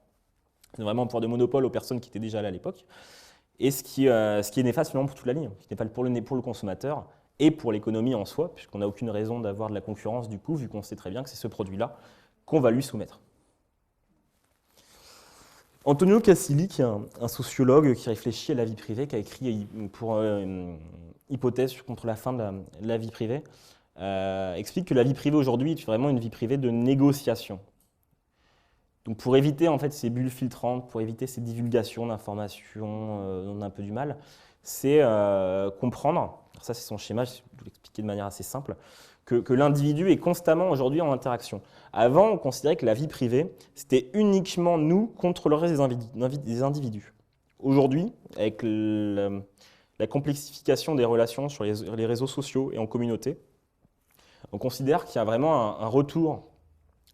vraiment un pouvoir de monopole aux personnes qui étaient déjà là à l'époque, et ce qui est néfaste finalement pour toute la ligne, ce qui n'est pas pour le consommateur et pour l'économie en soi, puisqu'on n'a aucune raison d'avoir de la concurrence du coup, vu qu'on sait très bien que c'est ce produit-là qu'on va lui soumettre. Antonio Casilli, qui est un sociologue qui réfléchit à la vie privée, qui a écrit pour Hypothèse contre la fin de la vie privée, explique que la vie privée aujourd'hui est vraiment une vie privée de négociation. Donc pour éviter en fait ces bulles filtrantes, pour éviter ces divulgations d'informations, on a un peu du mal, c'est comprendre, alors ça c'est son schéma, je vais vous l'expliquer de manière assez simple, que l'individu est constamment aujourd'hui en interaction. Avant, on considérait que la vie privée, c'était uniquement nous contre le reste des individus. Aujourd'hui, avec la complexification des relations sur les réseaux sociaux et en communauté, on considère qu'il y a vraiment un retour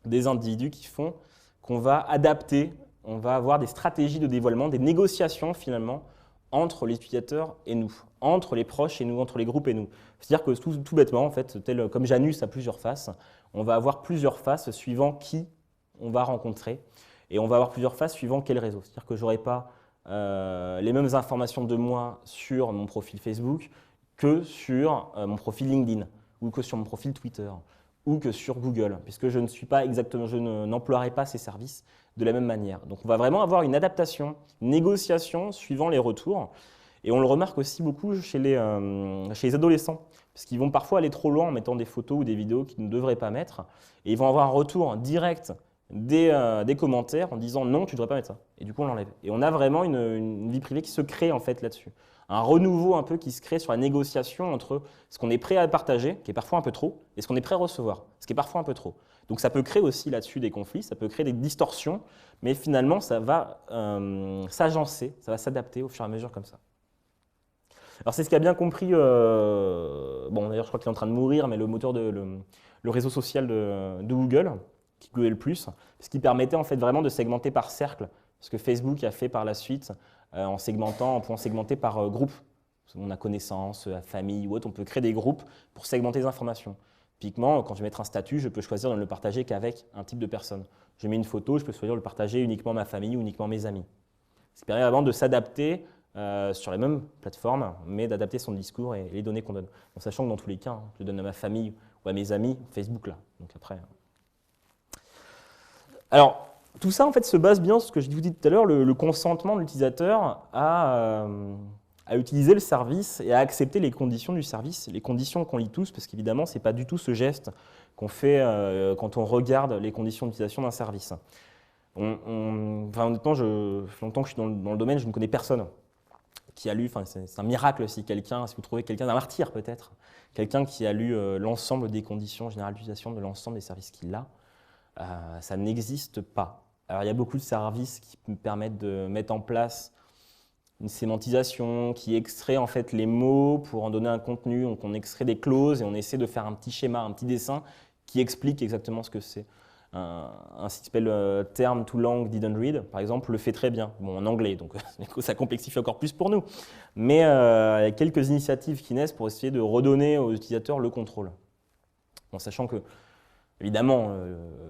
des individus qui font qu'on va adapter, on va avoir des stratégies de dévoilement, des négociations finalement entre les utilisateurs et nous, entre les proches et nous, entre les groupes et nous. C'est-à-dire que tout bêtement, en fait, comme Janus a plusieurs faces, on va avoir plusieurs faces suivant qui on va rencontrer et on va avoir plusieurs faces suivant quel réseau. C'est-à-dire que je n'aurai pas les mêmes informations de moi sur mon profil Facebook que sur mon profil LinkedIn ou que sur mon profil Twitter ou que sur Google, puisque je n'emploierai pas ces services de la même manière. Donc on va vraiment avoir une adaptation, une négociation suivant les retours. Et on le remarque aussi beaucoup chez les adolescents, parce qu'ils vont parfois aller trop loin en mettant des photos ou des vidéos qu'ils ne devraient pas mettre, et ils vont avoir un retour direct des commentaires en disant non, tu ne devrais pas mettre ça. Et du coup, on l'enlève. Et on a vraiment une vie privée qui se crée en fait là-dessus. Un renouveau un peu qui se crée sur la négociation entre ce qu'on est prêt à partager, qui est parfois un peu trop, et ce qu'on est prêt à recevoir, ce qui est parfois un peu trop. Donc ça peut créer aussi là-dessus des conflits, ça peut créer des distorsions, mais finalement ça va s'agencer, ça va s'adapter au fur et à mesure comme ça. Alors c'est ce qu'a bien compris, bon d'ailleurs je crois qu'il est en train de mourir, mais le réseau social de Google, qui est Google+, ce qui permettait en fait vraiment de segmenter par cercle, ce que Facebook a fait par la suite, en pouvant segmenter par groupe. On a connaissance, famille ou autre, on peut créer des groupes pour segmenter les informations. Typiquement, quand je vais mettre un statut, je peux choisir de ne le partager qu'avec un type de personne. Je mets une photo, je peux choisir de le partager uniquement à ma famille ou uniquement à mes amis. Ça permet vraiment de s'adapter sur les mêmes plateformes, mais d'adapter son discours et les données qu'on donne. En sachant que dans tous les cas, je donne à ma famille ou à mes amis Facebook là. Donc après. Alors, tout ça en fait se base bien sur ce que je vous dis tout à l'heure, le consentement de l'utilisateur à utiliser le service et à accepter les conditions du service, les conditions qu'on lit tous, parce qu'évidemment, ce n'est pas du tout ce geste qu'on fait quand on regarde les conditions d'utilisation d'un service. Honnêtement, ça fait longtemps que je suis dans le domaine, je ne connais personne qui a lu, c'est un miracle si vous trouvez quelqu'un, un martyr peut-être, quelqu'un qui a lu l'ensemble des conditions générales d'utilisation de l'ensemble des services qu'il a, ça n'existe pas. Alors il y a beaucoup de services qui permettent de mettre en place une sémantisation, qui extrait en fait les mots pour en donner un contenu, donc on extrait des clauses et on essaie de faire un petit schéma, un petit dessin qui explique exactement ce que c'est. Un site qui s'appelle Term to Lang Didn't Read, par exemple, le fait très bien, bon, en anglais, donc ça complexifie encore plus pour nous. Mais il y a quelques initiatives qui naissent pour essayer de redonner aux utilisateurs le contrôle. En sachant que, évidemment,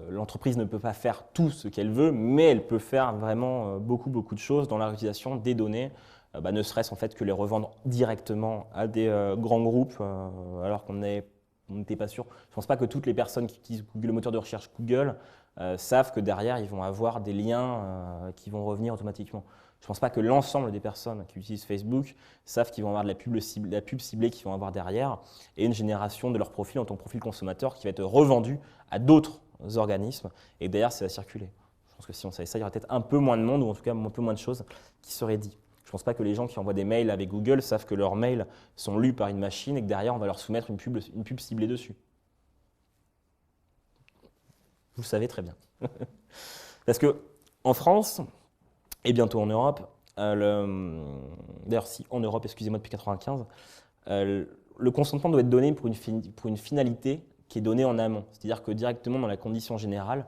l'entreprise ne peut pas faire tout ce qu'elle veut, mais elle peut faire vraiment beaucoup de choses dans la réutilisation des données, ne serait-ce en fait que les revendre directement à des grands groupes, alors qu'on n'était pas sûr. Je ne pense pas que toutes les personnes qui utilisent Google, le moteur de recherche Google, savent que derrière, ils vont avoir des liens qui vont revenir automatiquement. Je ne pense pas que l'ensemble des personnes qui utilisent Facebook savent qu'ils vont avoir de la pub ciblée qu'ils vont avoir derrière et une génération de leur profil en tant que profil consommateur qui va être revendu à d'autres organismes et derrière, ça va circuler. Je pense que si on savait ça, il y aurait peut-être un peu moins de monde ou en tout cas un peu moins de choses qui seraient dites. Je ne pense pas que les gens qui envoient des mails avec Google savent que leurs mails sont lus par une machine et que derrière, on va leur soumettre une pub ciblée dessus. Vous le savez très bien. Parce qu'en France, et bientôt en Europe, d'ailleurs si en Europe, excusez-moi, depuis 1995, le consentement doit être donné pour une finalité qui est donnée en amont. C'est-à-dire que directement dans la condition générale,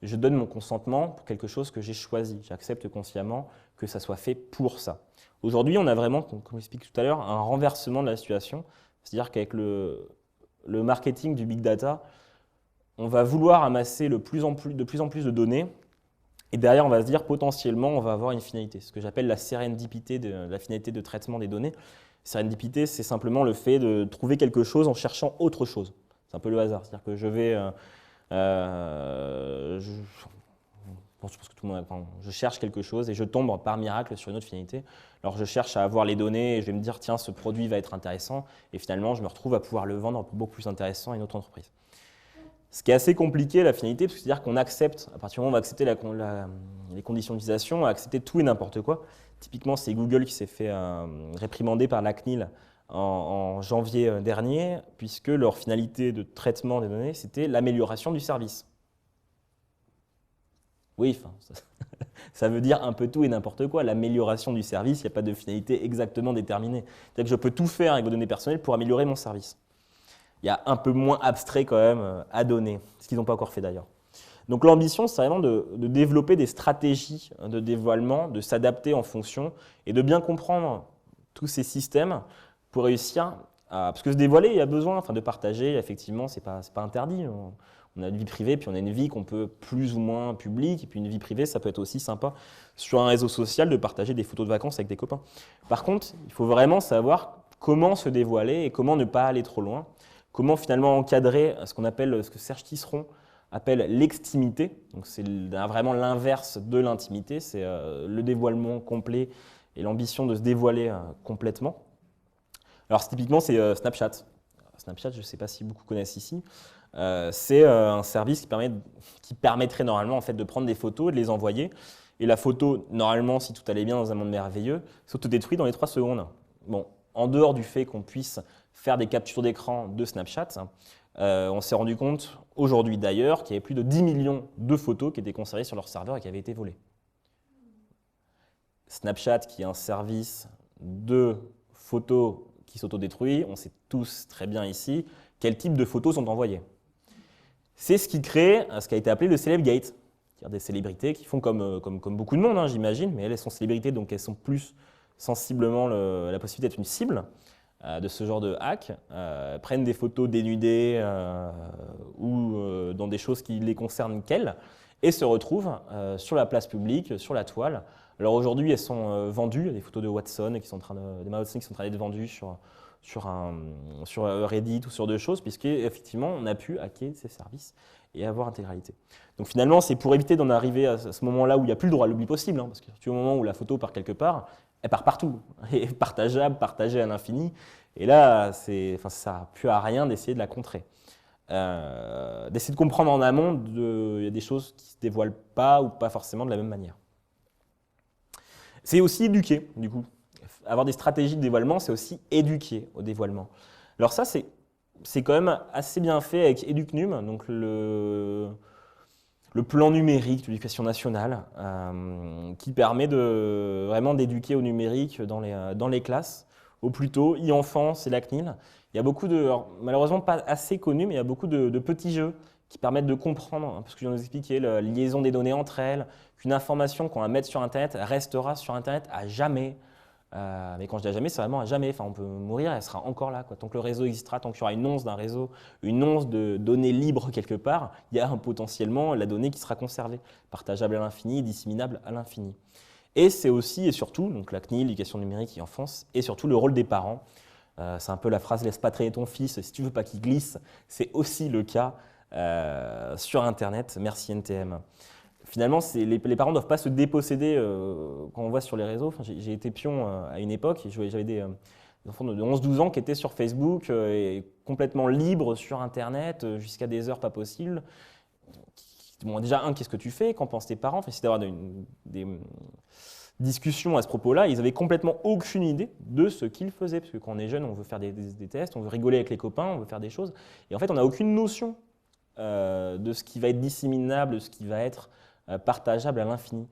je donne mon consentement pour quelque chose que j'ai choisi. J'accepte consciemment que ça soit fait pour ça. Aujourd'hui, on a vraiment, comme j'explique tout à l'heure, un renversement de la situation. C'est-à-dire qu'avec le marketing du big data, on va vouloir amasser de plus en plus de données Et derrière, on va se dire, potentiellement, on va avoir une finalité, ce que j'appelle la sérendipité, la finalité de traitement des données. Sérendipité, c'est simplement le fait de trouver quelque chose en cherchant autre chose. C'est un peu le hasard, c'est-à-dire que je vais... je pense que tout le monde, enfin, je cherche quelque chose et je tombe par miracle sur une autre finalité. Alors je cherche à avoir les données et je vais me dire, tiens, ce produit va être intéressant. Et finalement, je me retrouve à pouvoir le vendre beaucoup plus intéressant à une autre entreprise. Ce qui est assez compliqué, la finalité, c'est-à-dire qu'on accepte, à partir du moment où on va accepter les conditions d'utilisation, on va accepter tout et n'importe quoi. Typiquement, c'est Google qui s'est fait réprimander par la CNIL en janvier dernier, puisque leur finalité de traitement des données, c'était l'amélioration du service. Oui, enfin, ça veut dire un peu tout et n'importe quoi. L'amélioration du service, il n'y a pas de finalité exactement déterminée. C'est-à-dire que je peux tout faire avec vos données personnelles pour améliorer mon service. Il y a un peu moins abstrait quand même à donner, ce qu'ils n'ont pas encore fait d'ailleurs. Donc l'ambition, c'est vraiment de développer des stratégies de dévoilement, de s'adapter en fonction et de bien comprendre tous ces systèmes pour réussir à... Parce que se dévoiler, il y a besoin de partager, effectivement, ce n'est pas interdit. On a une vie privée, puis on a une vie qu'on peut plus ou moins publique, et puis une vie privée, ça peut être aussi sympa sur un réseau social de partager des photos de vacances avec des copains. Par contre, il faut vraiment savoir comment se dévoiler et comment ne pas aller trop loin. Comment finalement encadrer ce qu'on appelle, ce que Serge Tisseron appelle l'extimité. Donc c'est vraiment l'inverse de l'intimité, c'est le dévoilement complet et l'ambition de se dévoiler complètement. Alors typiquement c'est Snapchat. Snapchat, je ne sais pas si beaucoup connaissent ici, c'est un service qui permettrait normalement en fait, de prendre des photos et de les envoyer. Et la photo, normalement, si tout allait bien dans un monde merveilleux, s'autodétruit dans les 3 secondes. Bon, en dehors du fait qu'on puisse faire des captures d'écran de Snapchat, on s'est rendu compte, aujourd'hui d'ailleurs, qu'il y avait plus de 10 millions de photos qui étaient conservées sur leur serveur et qui avaient été volées. Snapchat, qui est un service de photos qui s'autodétruit, on sait tous très bien ici quel type de photos sont envoyées. C'est ce qui crée ce qui a été appelé le Celebgate, c'est-à-dire des célébrités qui font comme beaucoup de monde, hein, j'imagine, mais elles sont célébrités, donc elles sont plus sensiblement la possibilité d'être une cible de ce genre de hack, prennent des photos dénudées ou dans des choses qui les concernent qu'elles, et se retrouvent sur la place publique, sur la toile. Alors aujourd'hui, elles sont vendues, il y a des photos de Watson des Emma Watson qui sont en train d'être vendues sur Reddit ou sur d'autres choses, puisqu'effectivement, on a pu hacker ces services et avoir intégralité. Donc finalement, c'est pour éviter d'en arriver à ce moment-là où il n'y a plus le droit à l'oubli possible, hein, parce que au moment où la photo part quelque part, elle part partout, et partageable, partagée à l'infini, et là, ça ne plus à rien d'essayer de la contrer. D'essayer de comprendre en amont, il y a des choses qui ne se dévoilent pas ou pas forcément de la même manière. C'est aussi éduquer, du coup. Avoir des stratégies de dévoilement, c'est aussi éduquer au dévoilement. Alors ça, c'est quand même assez bien fait avec Educnum, donc le plan numérique de l'éducation nationale, qui permet vraiment d'éduquer au numérique dans les classes, au plus tôt, e-enfance et la CNIL. Il y a beaucoup alors, malheureusement pas assez connus, mais il y a beaucoup de petits jeux qui permettent de comprendre, hein, parce que je viens de vous expliquer, la liaison des données entre elles, qu'une information qu'on va mettre sur Internet restera sur Internet à jamais. Mais quand je dis à jamais, c'est vraiment à jamais. Enfin, on peut mourir, elle sera encore là, quoi. Tant que le réseau existera, tant qu'il y aura une once d'un réseau, une once de données libres quelque part, il y a potentiellement la donnée qui sera conservée, partageable à l'infini, disséminable à l'infini. Et c'est aussi et surtout, donc la CNIL, l'éducation numérique et enfance, et surtout le rôle des parents. C'est un peu la phrase « laisse pas traîner ton fils si tu veux pas qu'il glisse ». C'est aussi le cas sur Internet. Merci NTM. Finalement, les parents ne doivent pas se déposséder quand on voit sur les réseaux. Enfin, j'ai été pion à une époque, et j'avais des enfants de 11-12 ans qui étaient sur Facebook et complètement libres sur Internet jusqu'à des heures pas possibles. Bon, déjà, qu'est-ce que tu fais? Qu'en pensent tes parents? Enfin, c'est d'avoir des discussions à ce propos-là. Ils n'avaient complètement aucune idée de ce qu'ils faisaient. Parce que quand on est jeune, on veut faire des tests, on veut rigoler avec les copains, on veut faire des choses. Et en fait, on n'a aucune notion de ce qui va être disséminable, de ce qui va être partageable à l'infini.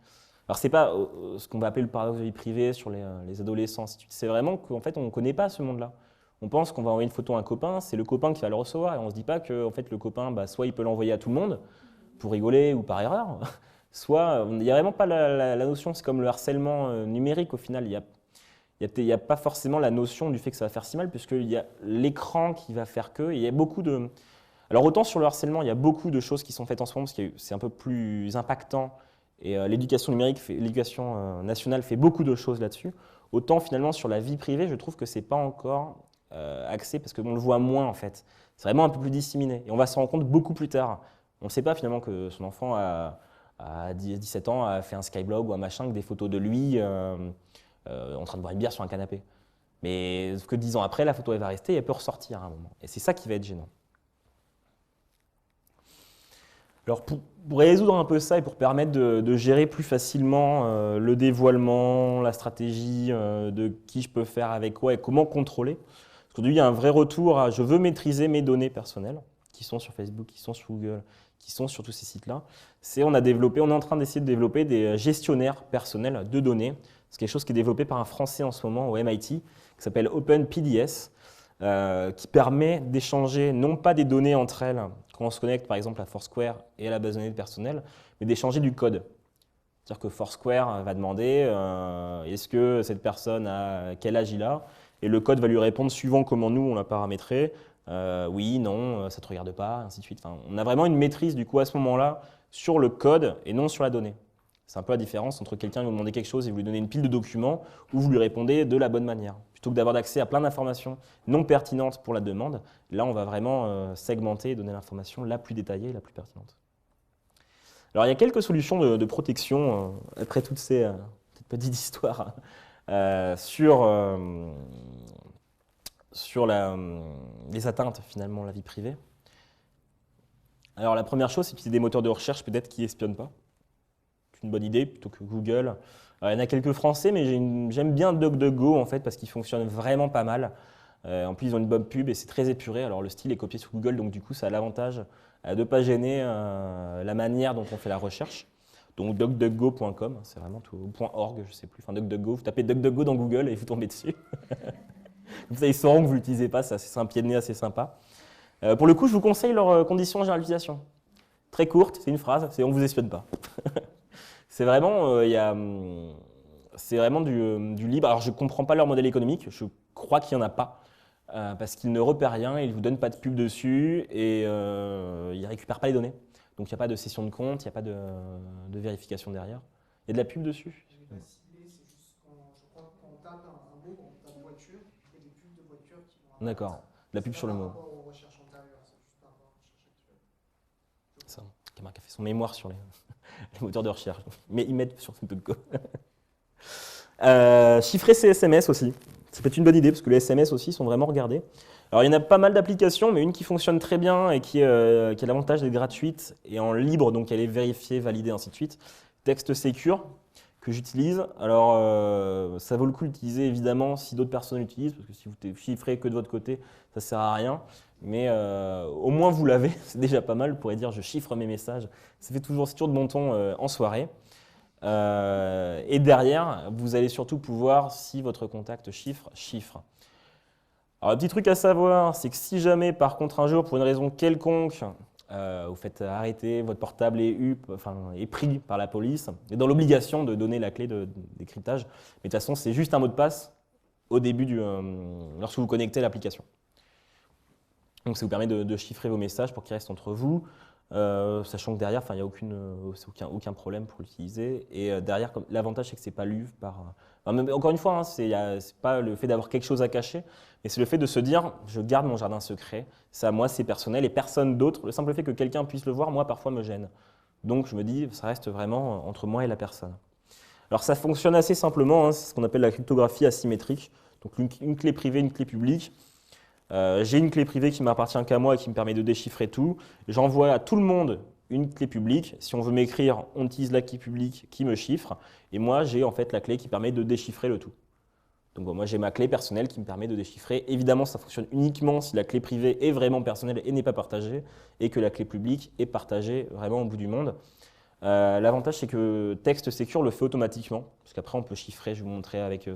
Alors, ce n'est pas ce qu'on va appeler le paradoxe de vie privée sur les adolescents. C'est vraiment qu'en fait, on ne connaît pas ce monde-là. On pense qu'on va envoyer une photo à un copain, c'est le copain qui va le recevoir, et on ne se dit pas que en fait, le copain, soit il peut l'envoyer à tout le monde, pour rigoler ou par erreur, soit il n'y a vraiment pas la notion, c'est comme le harcèlement numérique au final, il n'y a pas forcément la notion du fait que ça va faire si mal, puisqu'il y a l'écran qui va faire que, et il y a beaucoup de... Alors autant sur le harcèlement, il y a beaucoup de choses qui sont faites en ce moment, parce que c'est un peu plus impactant Et l'éducation numérique, l'éducation nationale fait beaucoup de choses là-dessus. Autant finalement sur la vie privée, je trouve que c'est pas encore axé parce qu'on le voit moins en fait. C'est vraiment un peu plus disséminé et on va s'en rendre compte beaucoup plus tard. On ne sait pas finalement que son enfant à 17 ans a fait un Skyblog ou un machin avec des photos de lui en train de boire une bière sur un canapé. Mais que 10 ans après, la photo elle va rester et elle peut ressortir à un moment. Et c'est ça qui va être gênant. Alors pour résoudre un peu ça et pour permettre de gérer plus facilement le dévoilement, la stratégie de qui je peux faire avec quoi et comment contrôler, parce qu'aujourd'hui il y a un vrai retour à je veux maîtriser mes données personnelles qui sont sur Facebook, qui sont sur Google, qui sont sur tous ces sites-là. On est en train d'essayer de développer des gestionnaires personnels de données. C'est quelque chose qui est développé par un Français en ce moment au MIT qui s'appelle OpenPDS. Qui permet d'échanger non pas des données entre elles quand on se connecte par exemple à Foursquare et à la base de données personnelle, mais d'échanger du code. C'est-à-dire que Foursquare va demander est-ce que cette personne a quel âge il a, et le code va lui répondre suivant comment nous on l'a paramétré, oui, non, ça ne te regarde pas, ainsi de suite. Enfin, on a vraiment une maîtrise du coup à ce moment-là sur le code et non sur la donnée. C'est un peu la différence entre quelqu'un qui vous demande quelque chose et vous lui donnez une pile de documents où vous lui répondez de la bonne manière. Plutôt que d'avoir accès à plein d'informations non pertinentes pour la demande, là on va vraiment segmenter et donner l'information la plus détaillée et la plus pertinente. Alors il y a quelques solutions de protection après toutes ces petites histoires sur les atteintes finalement à la vie privée. Alors la première chose, c'est d'utiliser des moteurs de recherche peut-être qui espionnent pas. C'est une bonne idée plutôt que Google. Il y en a quelques français, mais j'aime bien DuckDuckGo en fait parce qu'ils fonctionnent vraiment pas mal. En plus, ils ont une bonne pub et c'est très épuré. Alors le style est copié sur Google, donc du coup, ça a l'avantage de ne pas gêner la manière dont on fait la recherche. Donc duckduckgo.com, c'est vraiment tout, .org, je sais plus. Enfin DuckDuckGo, vous tapez DuckDuckGo dans Google et vous tombez dessus. Comme ça, ils sauront que vous l'utilisez pas. C'est un pied de nez assez sympa. Pour le coup, je vous conseille leurs conditions de généralisation. Très courte, c'est une phrase, c'est on vous espionne pas. C'est vraiment, c'est vraiment du libre. Alors, je ne comprends pas leur modèle économique. Je crois qu'il n'y en a pas. Parce qu'ils ne repèrent rien, ils ne vous donnent pas de pub dessus et ils ne récupèrent pas les données. Donc, il n'y a pas de cession de compte, il n'y a pas de vérification derrière. Il y a de la pub dessus. C'est juste je crois qu'on tape un mot, on tape voiture, il y a des pubs de voitures qui vont. D'accord, de la pub sur le mot. Par rapport aux recherches antérieures, c'est juste par rapport aux recherches actuelles. Ça, Camargue a fait son mémoire sur les moteurs de recherche. Mais ils mettent sur DuckDuckGo. Chiffrer ses SMS aussi. Ça peut être une bonne idée parce que les SMS aussi sont vraiment regardés. Alors il y en a pas mal d'applications, mais une qui fonctionne très bien et qui a l'avantage d'être gratuite et en libre, donc elle est vérifiée, validée, ainsi de suite. Text Secure que j'utilise. Alors ça vaut le coup d'utiliser évidemment si d'autres personnes l'utilisent, parce que si vous chiffrez que de votre côté, ça ne sert à rien. Mais au moins vous l'avez, c'est déjà pas mal. Vous pourrez dire je chiffre mes messages. C'est toujours de bon ton en soirée. Et derrière, vous allez surtout pouvoir, si votre contact chiffre. Alors, un petit truc à savoir, c'est que si jamais, par contre, un jour, pour une raison quelconque, vous faites arrêter, votre portable est pris par la police, et dans l'obligation de donner la clé de décryptage, mais de toute façon, c'est juste un mot de passe au début lorsque vous connectez l'application. Donc, ça vous permet de chiffrer vos messages pour qu'ils restent entre vous. Sachant que derrière, il n'y a aucun problème pour l'utiliser. Et derrière, l'avantage, c'est que ce n'est pas lu par… encore une fois, ce n'est pas le fait d'avoir quelque chose à cacher, mais c'est le fait de se dire « je garde mon jardin secret, ça, moi, c'est personnel et personne d'autre ». Le simple fait que quelqu'un puisse le voir, moi, parfois, me gêne. Donc, je me dis, ça reste vraiment entre moi et la personne. Alors, ça fonctionne assez simplement, c'est ce qu'on appelle la cryptographie asymétrique. Donc, une clé privée, une clé publique. J'ai une clé privée qui m'appartient qu'à moi et qui me permet de déchiffrer tout. J'envoie à tout le monde une clé publique. Si on veut m'écrire, on utilise la clé publique qui me chiffre. Et moi, j'ai en fait la clé qui permet de déchiffrer le tout. Donc moi, j'ai ma clé personnelle qui me permet de déchiffrer. Évidemment, ça fonctionne uniquement si la clé privée est vraiment personnelle et n'est pas partagée, et que la clé publique est partagée vraiment au bout du monde. L'avantage, c'est que Text Secure le fait automatiquement, parce qu'après, on peut chiffrer, je vais vous montrer avec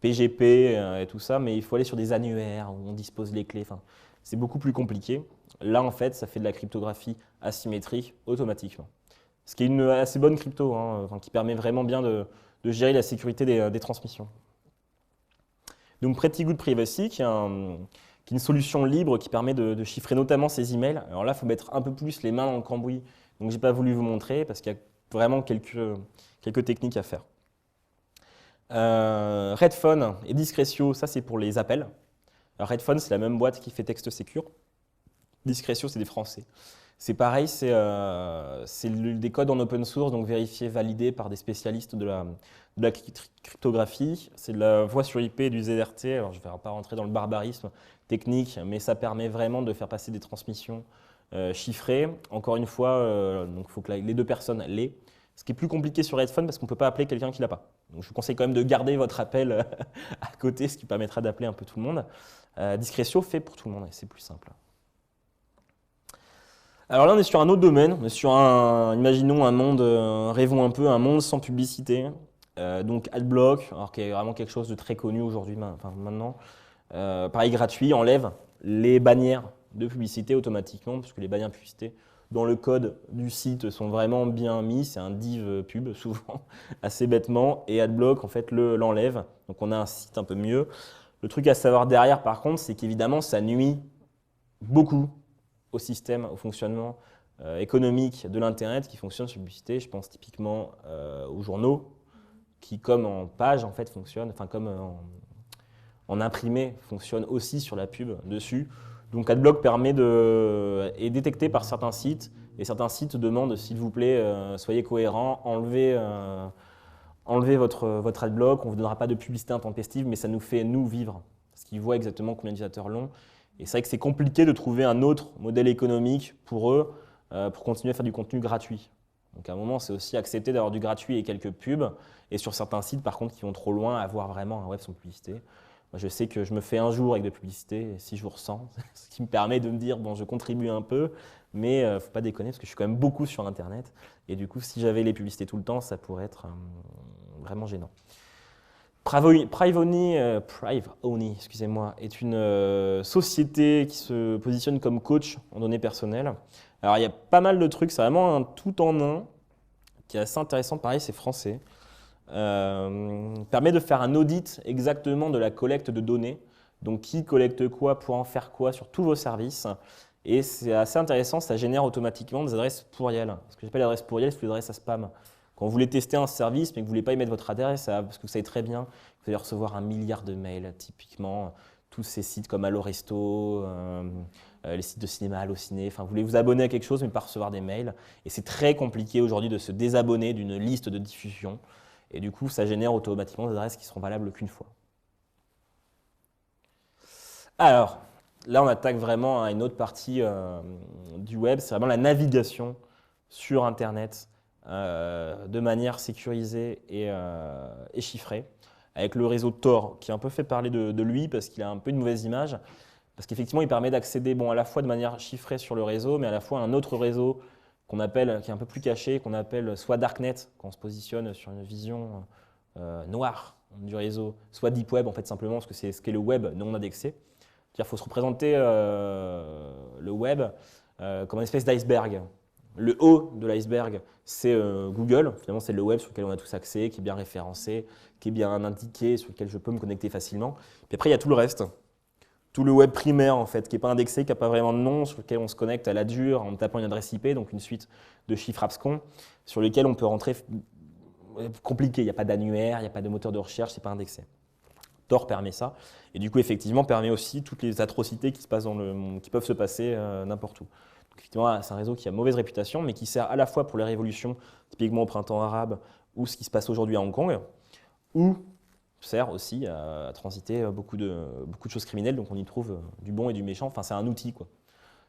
PGP et tout ça, mais il faut aller sur des annuaires où on dispose les clés. Enfin, c'est beaucoup plus compliqué. Là, en fait, ça fait de la cryptographie asymétrique automatiquement. Ce qui est une assez bonne crypto, qui permet vraiment bien de gérer la sécurité des transmissions. Donc Pretty Good Privacy, qui est une solution libre qui permet de chiffrer notamment ces emails. Alors là, il faut mettre un peu plus les mains dans le cambouis. Donc je n'ai pas voulu vous montrer parce qu'il y a vraiment quelques techniques à faire. Redphone et Discretio, ça c'est pour les appels. Alors Redphone, c'est la même boîte qui fait Text Secure. Discretio, c'est des Français. C'est pareil, c'est des codes en open source, donc vérifiés, validés par des spécialistes de la cryptographie. C'est de la voix sur IP et du ZRT. Alors je ne vais pas rentrer dans le barbarisme technique, mais ça permet vraiment de faire passer des transmissions chiffrées. Encore une fois, donc il faut que les deux personnes l'aient. Ce qui est plus compliqué sur Redphone parce qu'on ne peut pas appeler quelqu'un qui ne l'a pas. Donc je vous conseille quand même de garder votre appel à côté, ce qui permettra d'appeler un peu tout le monde. Discretio fait pour tout le monde et c'est plus simple. Alors là, on est sur un autre domaine. On est sur imaginons un monde, rêvons un peu, un monde sans publicité. Donc Adblock, alors qui est vraiment quelque chose de très connu aujourd'hui, maintenant. Pareil, gratuit, enlève les bannières de publicité automatiquement, parce que les bannières de publicité dans le code du site sont vraiment bien mis. C'est un div pub, souvent, assez bêtement. Et Adblock, en fait, l'enlève. Donc on a un site un peu mieux. Le truc à savoir derrière, par contre, c'est qu'évidemment, ça nuit beaucoup au système, au fonctionnement économique de l'Internet qui fonctionne sur publicité. Je pense typiquement aux journaux qui, comme en page, en fait, fonctionnent, enfin, comme en imprimé, fonctionnent aussi sur la pub dessus. Donc Adblock est détecté par certains sites et certains sites demandent, s'il vous plaît, soyez cohérents, enlevez votre Adblock, on ne vous donnera pas de publicité intempestive, mais ça nous fait, nous, vivre. Parce qu'ils voient exactement combien d'utilisateurs l'ont. Et c'est vrai que c'est compliqué de trouver un autre modèle économique pour eux, pour continuer à faire du contenu gratuit. Donc à un moment, c'est aussi accepter d'avoir du gratuit et quelques pubs. Et sur certains sites, par contre, qui vont trop loin, avoir vraiment un web sans publicité. Moi, je sais que je me fais un jour avec de publicité, et 6 jours sans, ce qui me permet de me dire, bon, je contribue un peu, mais il ne faut pas déconner, parce que je suis quand même beaucoup sur Internet. Et du coup, si j'avais les publicités tout le temps, ça pourrait être vraiment gênant. Privony, excusez-moi, est une société qui se positionne comme coach en données personnelles. Alors, il y a pas mal de trucs, c'est vraiment un tout en un qui est assez intéressant. Pareil, c'est français. Permet de faire un audit exactement de la collecte de données. Donc, qui collecte quoi, pour en faire quoi sur tous vos services. Et c'est assez intéressant, ça génère automatiquement des adresses pourriels. Ce que j'appelle l'adresse pourriel, c'est l'adresse à spam. Quand vous voulez tester un service, mais que vous ne voulez pas y mettre votre adresse, parce que vous savez très bien que vous allez recevoir 1 milliard de mails, typiquement, tous ces sites comme Alloresto, les sites de cinéma Allociné, enfin, vous voulez vous abonner à quelque chose, mais pas recevoir des mails. Et c'est très compliqué aujourd'hui de se désabonner d'une liste de diffusion. Et du coup, ça génère automatiquement des adresses qui seront valables qu'une fois. Alors, là, on attaque vraiment à une autre partie du web, c'est vraiment la navigation sur Internet de manière sécurisée et chiffrée, avec le réseau Tor, qui a un peu fait parler de lui parce qu'il a un peu une mauvaise image, parce qu'effectivement, il permet d'accéder à la fois de manière chiffrée sur le réseau, mais à la fois à un autre réseau qu'on appelle, qui est un peu plus caché, qu'on appelle soit Darknet, quand on se positionne sur une vision noire du réseau, soit Deep Web, en fait, simplement, parce que c'est ce qu'est le web non indexé. C'est-à-dire qu'il faut se représenter le web comme une espèce d'iceberg. Le haut de l'iceberg, c'est Google. Finalement, c'est le web sur lequel on a tous accès, qui est bien référencé, qui est bien indiqué, sur lequel je peux me connecter facilement. Puis après, il y a tout le reste. Tout le web primaire, en fait, qui n'est pas indexé, qui n'a pas vraiment de nom, sur lequel on se connecte à la dure en tapant une adresse IP, donc une suite de chiffres abscons, sur lesquels on peut rentrer compliqué. Il n'y a pas d'annuaire, il n'y a pas de moteur de recherche, ce n'est pas indexé. Tor permet ça, et du coup, effectivement, permet aussi toutes les atrocités qui peuvent se passer n'importe où. Donc, effectivement, c'est un réseau qui a mauvaise réputation, mais qui sert à la fois pour les révolutions, typiquement au printemps arabe, ou ce qui se passe aujourd'hui à Hong Kong, ou sert aussi à transiter beaucoup de choses criminelles, donc on y trouve du bon et du méchant. Enfin, c'est un outil, quoi.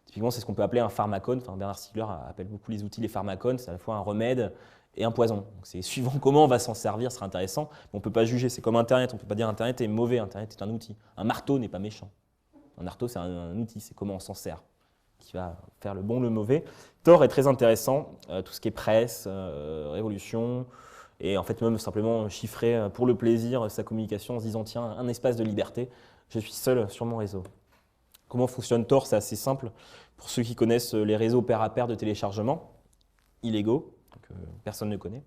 Typiquement, c'est ce qu'on peut appeler un pharmacone. Enfin, Bernard Stiegler appelle beaucoup les outils les pharmacones. C'est à la fois un remède et un poison. Donc, c'est suivant comment on va s'en servir, ce sera intéressant. Mais on ne peut pas juger. C'est comme Internet. On ne peut pas dire Internet est mauvais. Internet est un outil. Un marteau n'est pas méchant. Un marteau, c'est un outil. C'est comment on s'en sert qui va faire le bon, le mauvais. Tor est très intéressant. Tout ce qui est presse, révolution, et en fait même simplement chiffrer pour le plaisir sa communication en se disant tiens, un espace de liberté, je suis seul sur mon réseau. Comment fonctionne Tor? C'est assez simple. Pour ceux qui connaissent les réseaux pair à pair de téléchargement, illégaux, que personne ne connaît,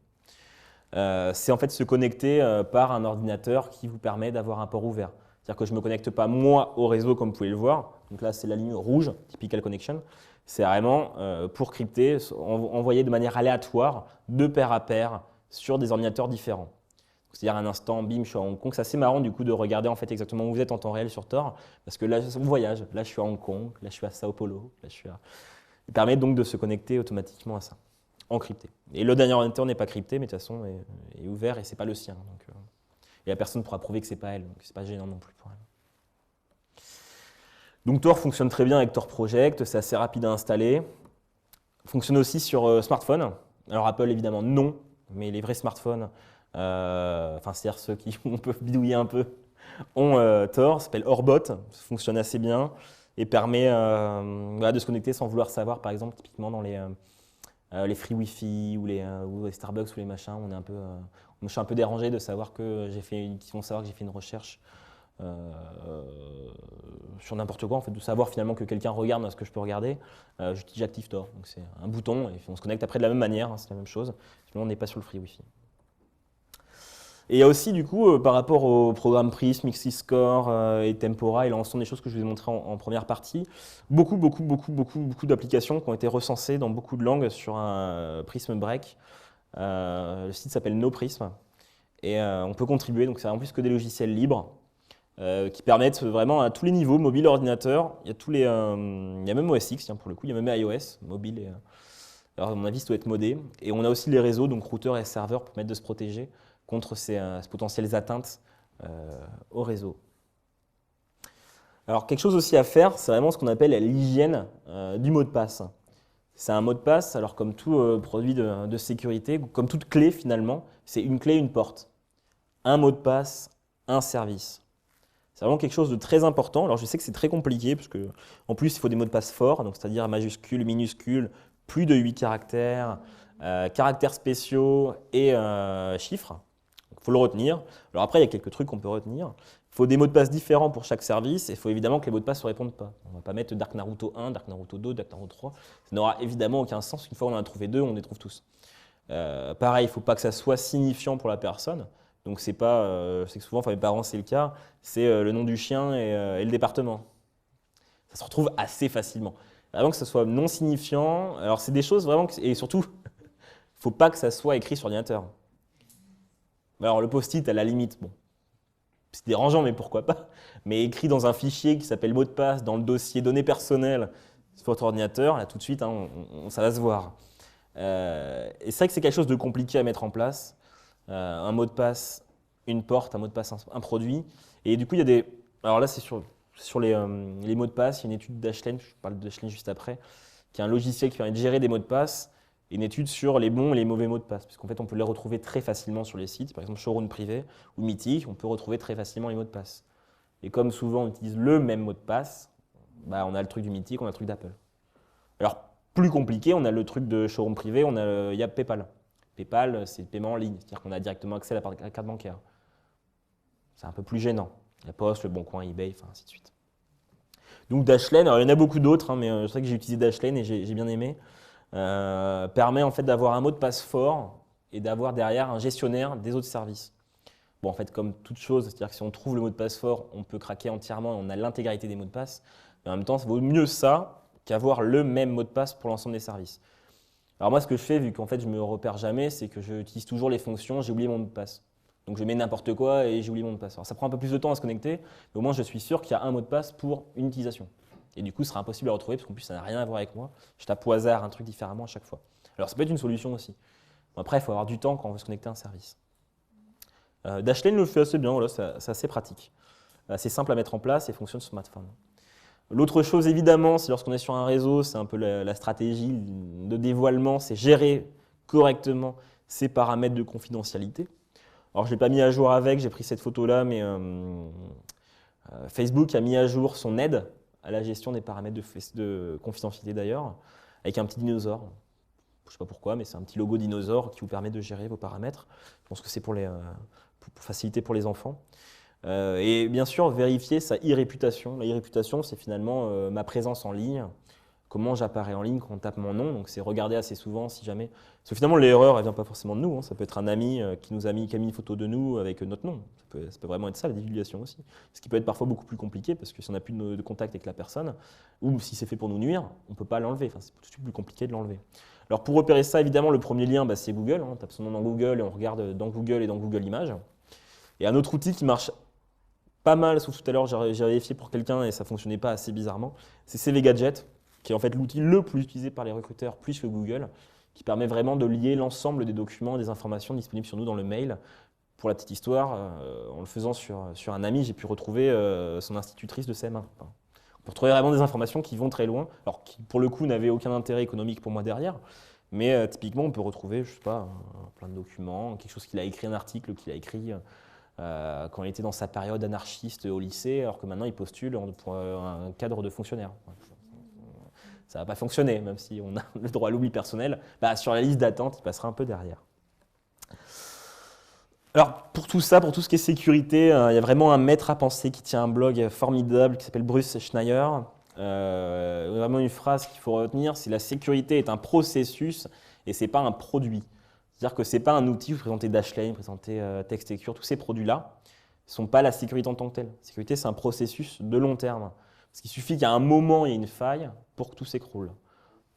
c'est en fait se connecter par un ordinateur qui vous permet d'avoir un port ouvert. C'est-à-dire que je ne me connecte pas moi au réseau comme vous pouvez le voir. Donc là, c'est la ligne rouge, typical connection. C'est vraiment pour crypter, envoyer de manière aléatoire, de pair à pair, sur des ordinateurs différents. C'est-à-dire un instant, bim, je suis à Hong Kong. C'est assez marrant du coup de regarder en fait exactement où vous êtes en temps réel sur Tor, parce que là, on voyage. Là, je suis à Hong Kong, là, je suis à Sao Paulo, là, je suis à... Il permet donc de se connecter automatiquement à ça, encrypté. Et le dernier ordinateur n'est pas crypté, mais de toute façon est ouvert et c'est pas le sien. Donc, et la personne pourra prouver que c'est pas elle, donc c'est pas gênant non plus pour elle. Donc Tor fonctionne très bien avec Tor Project, c'est assez rapide à installer. Fonctionne aussi sur smartphone. Alors Apple évidemment non, mais les vrais smartphones, c'est-à-dire ceux qui on peut bidouiller un peu, ont Tor, ça s'appelle Orbot, ça fonctionne assez bien et permet de se connecter sans vouloir savoir, par exemple typiquement dans les free Wi-Fi ou les Starbucks ou les machins, je suis un peu dérangé de savoir qu'ils vont savoir que j'ai fait une recherche sur n'importe quoi, en fait, de savoir finalement que quelqu'un regarde ce que je peux regarder. J'active Tor, donc c'est un bouton et on se connecte après de la même manière, hein, c'est la même chose. Sinon on n'est pas sur le free Wi-Fi. Et il y a aussi du coup par rapport au programme Prism, XScore et Tempora et l'ensemble des choses que je vous ai montrées en première partie, beaucoup d'applications qui ont été recensées dans beaucoup de langues sur un Prism Break. Le site s'appelle NoPrism et on peut contribuer, donc c'est en plus que des logiciels libres. Qui permettent vraiment à tous les niveaux, mobile, ordinateur. Il y a même OS X, pour le coup, il y a même iOS, mobile. Alors, à mon avis, ça doit être modé. Et on a aussi les réseaux, donc routeurs et serveurs, pour permettre de se protéger contre ces potentielles atteintes au réseau. Alors, quelque chose aussi à faire, c'est vraiment ce qu'on appelle l'hygiène du mot de passe. C'est un mot de passe, alors comme tout produit de sécurité, comme toute clé finalement, c'est une clé, une porte. Un mot de passe, un service. C'est vraiment quelque chose de très important. Alors je sais que c'est très compliqué, parce qu'en plus il faut des mots de passe forts, donc c'est-à-dire majuscules, minuscules, plus de 8 caractères, caractères spéciaux et chiffres. Il faut le retenir. Alors après, il y a quelques trucs qu'on peut retenir. Il faut des mots de passe différents pour chaque service, et il faut évidemment que les mots de passe ne se répondent pas. On ne va pas mettre Dark Naruto 1, Dark Naruto 2, Dark Naruto 3. Ça n'aura évidemment aucun sens. Une fois qu'on en a trouvé deux, on les trouve tous. Pareil, il ne faut pas que ça soit signifiant pour la personne. Donc c'est que souvent, mes parents, c'est le cas, c'est le nom du chien et le département. Ça se retrouve assez facilement. Avant que ça soit non signifiant, alors c'est des choses vraiment, et surtout, il ne faut pas que ça soit écrit sur l'ordinateur. Alors le post-it, à la limite, bon, c'est dérangeant, mais pourquoi pas. Mais écrit dans un fichier qui s'appelle mot de passe, dans le dossier données personnelles sur votre ordinateur, là tout de suite, hein, ça va se voir. Et c'est vrai que c'est quelque chose de compliqué à mettre en place. Un mot de passe, une porte, un mot de passe, un produit. Et du coup, il y a des... Alors là, c'est sur les mots de passe. Il y a une étude d'Ashlen, je parle d'Ashlen juste après, qui est un logiciel qui permet de gérer des mots de passe, et une étude sur les bons et les mauvais mots de passe. Parce qu'en fait, on peut les retrouver très facilement sur les sites. Par exemple, Showroom privé ou Mythique, on peut retrouver très facilement les mots de passe. Et comme souvent, on utilise le même mot de passe, on a le truc du Mythique, on a le truc d'Apple. Alors, plus compliqué, on a le truc de Showroom privé, il y a PayPal. PayPal, c'est le paiement en ligne, c'est-à-dire qu'on a directement accès à la carte bancaire. C'est un peu plus gênant. La Poste, le Boncoin, eBay, enfin ainsi de suite. Donc Dashlane, alors il y en a beaucoup d'autres, hein, mais c'est vrai que j'ai utilisé Dashlane et j'ai bien aimé. Permet en fait d'avoir un mot de passe fort et d'avoir derrière un gestionnaire des autres services. Bon, en fait, comme toute chose, c'est-à-dire que si on trouve le mot de passe fort, on peut craquer entièrement, on a l'intégralité des mots de passe. Mais en même temps, ça vaut mieux ça qu'avoir le même mot de passe pour l'ensemble des services. Alors moi, ce que je fais, vu qu'en fait je me repère jamais, c'est que j'utilise toujours les fonctions, j'ai oublié mon mot de passe. Donc je mets n'importe quoi et j'ai oublié mon mot de passe. Alors ça prend un peu plus de temps à se connecter, mais au moins je suis sûr qu'il y a un mot de passe pour une utilisation. Et du coup, ce sera impossible à retrouver, parce qu'en plus ça n'a rien à voir avec moi. Je tape au hasard un truc différemment à chaque fois. Alors ça peut être une solution aussi. Bon, après, il faut avoir du temps quand on veut se connecter à un service. Dashlane le fait assez bien, voilà, c'est assez pratique. C'est simple à mettre en place et fonctionne sur smartphone. L'autre chose, évidemment, c'est lorsqu'on est sur un réseau, c'est un peu la stratégie de dévoilement, c'est gérer correctement ces paramètres de confidentialité. Alors, je ne l'ai pas mis à jour avec, j'ai pris cette photo-là, mais Facebook a mis à jour son aide à la gestion des paramètres de confidentialité d'ailleurs, avec un petit dinosaure. Je ne sais pas pourquoi, mais c'est un petit logo dinosaure qui vous permet de gérer vos paramètres. Je pense que c'est pour faciliter pour les enfants. Et bien sûr, vérifier sa e-réputation. La e-réputation, c'est finalement ma présence en ligne. comment j'apparais en ligne quand on tape mon nom. Donc c'est regarder assez souvent si jamais. Parce que finalement l'erreur elle vient pas forcément de nous. Hein. Ça peut être un ami qui a mis une photo de nous avec notre nom. Ça peut vraiment être ça la divulgation aussi. Ce qui peut être parfois beaucoup plus compliqué parce que si on n'a plus de contact avec la personne ou si c'est fait pour nous nuire, on ne peut pas l'enlever. Enfin, c'est tout de suite plus compliqué de l'enlever. Alors pour repérer ça, évidemment, le premier lien, c'est Google. Hein. On tape son nom dans Google et on regarde dans Google et dans Google Images. Et un autre outil qui marche pas mal, sauf tout à l'heure, j'ai vérifié pour quelqu'un et ça ne fonctionnait pas assez bizarrement, c'est CV Gadget, qui est en fait l'outil le plus utilisé par les recruteurs, plus que Google, qui permet vraiment de lier l'ensemble des documents, des informations disponibles sur nous dans le mail. Pour la petite histoire, en le faisant sur un ami, j'ai pu retrouver son institutrice de CM1. Enfin, on peut retrouver vraiment des informations qui vont très loin, alors qui pour le coup n'avaient aucun intérêt économique pour moi derrière, mais typiquement on peut retrouver, je sais pas, plein de documents, quelque chose qu'il a écrit, un article qu'il a écrit quand il était dans sa période anarchiste au lycée, alors que maintenant il postule pour un cadre de fonctionnaire. Ça va pas fonctionner, même si on a le droit à l'oubli personnel. Sur la liste d'attente, il passera un peu derrière. Alors, pour tout ça, pour tout ce qui est sécurité, il y a vraiment un maître à penser qui tient un blog formidable qui s'appelle Bruce Schneier. Vraiment une phrase qu'il faut retenir, c'est la sécurité est un processus et ce n'est pas un produit. C'est-à-dire que ce n'est pas un outil, vous présentez Dashlane, vous présentez TextSecure, tous ces produits-là ne sont pas la sécurité en tant que telle. La sécurité, c'est un processus de long terme. Parce qu'il suffit qu'à un moment, il y ait une faille pour que tout s'écroule.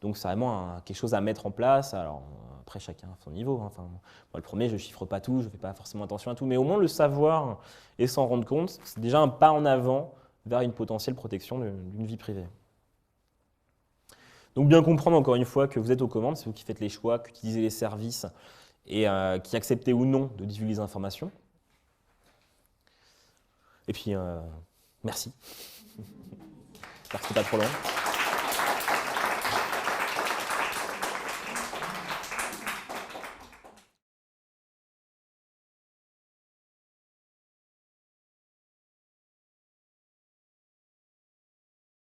Donc c'est vraiment quelque chose à mettre en place. Alors, après, chacun à son niveau. Enfin, moi, le premier, je ne chiffre pas tout, je ne fais pas forcément attention à tout. Mais au moins, le savoir et s'en rendre compte, c'est déjà un pas en avant vers une potentielle protection d'une vie privée. Donc bien comprendre encore une fois que vous êtes aux commandes, c'est vous qui faites les choix, qui utilisez les services et qui acceptez ou non de divulguer les informations. Et puis, merci. J'espère que ce n'est pas trop long.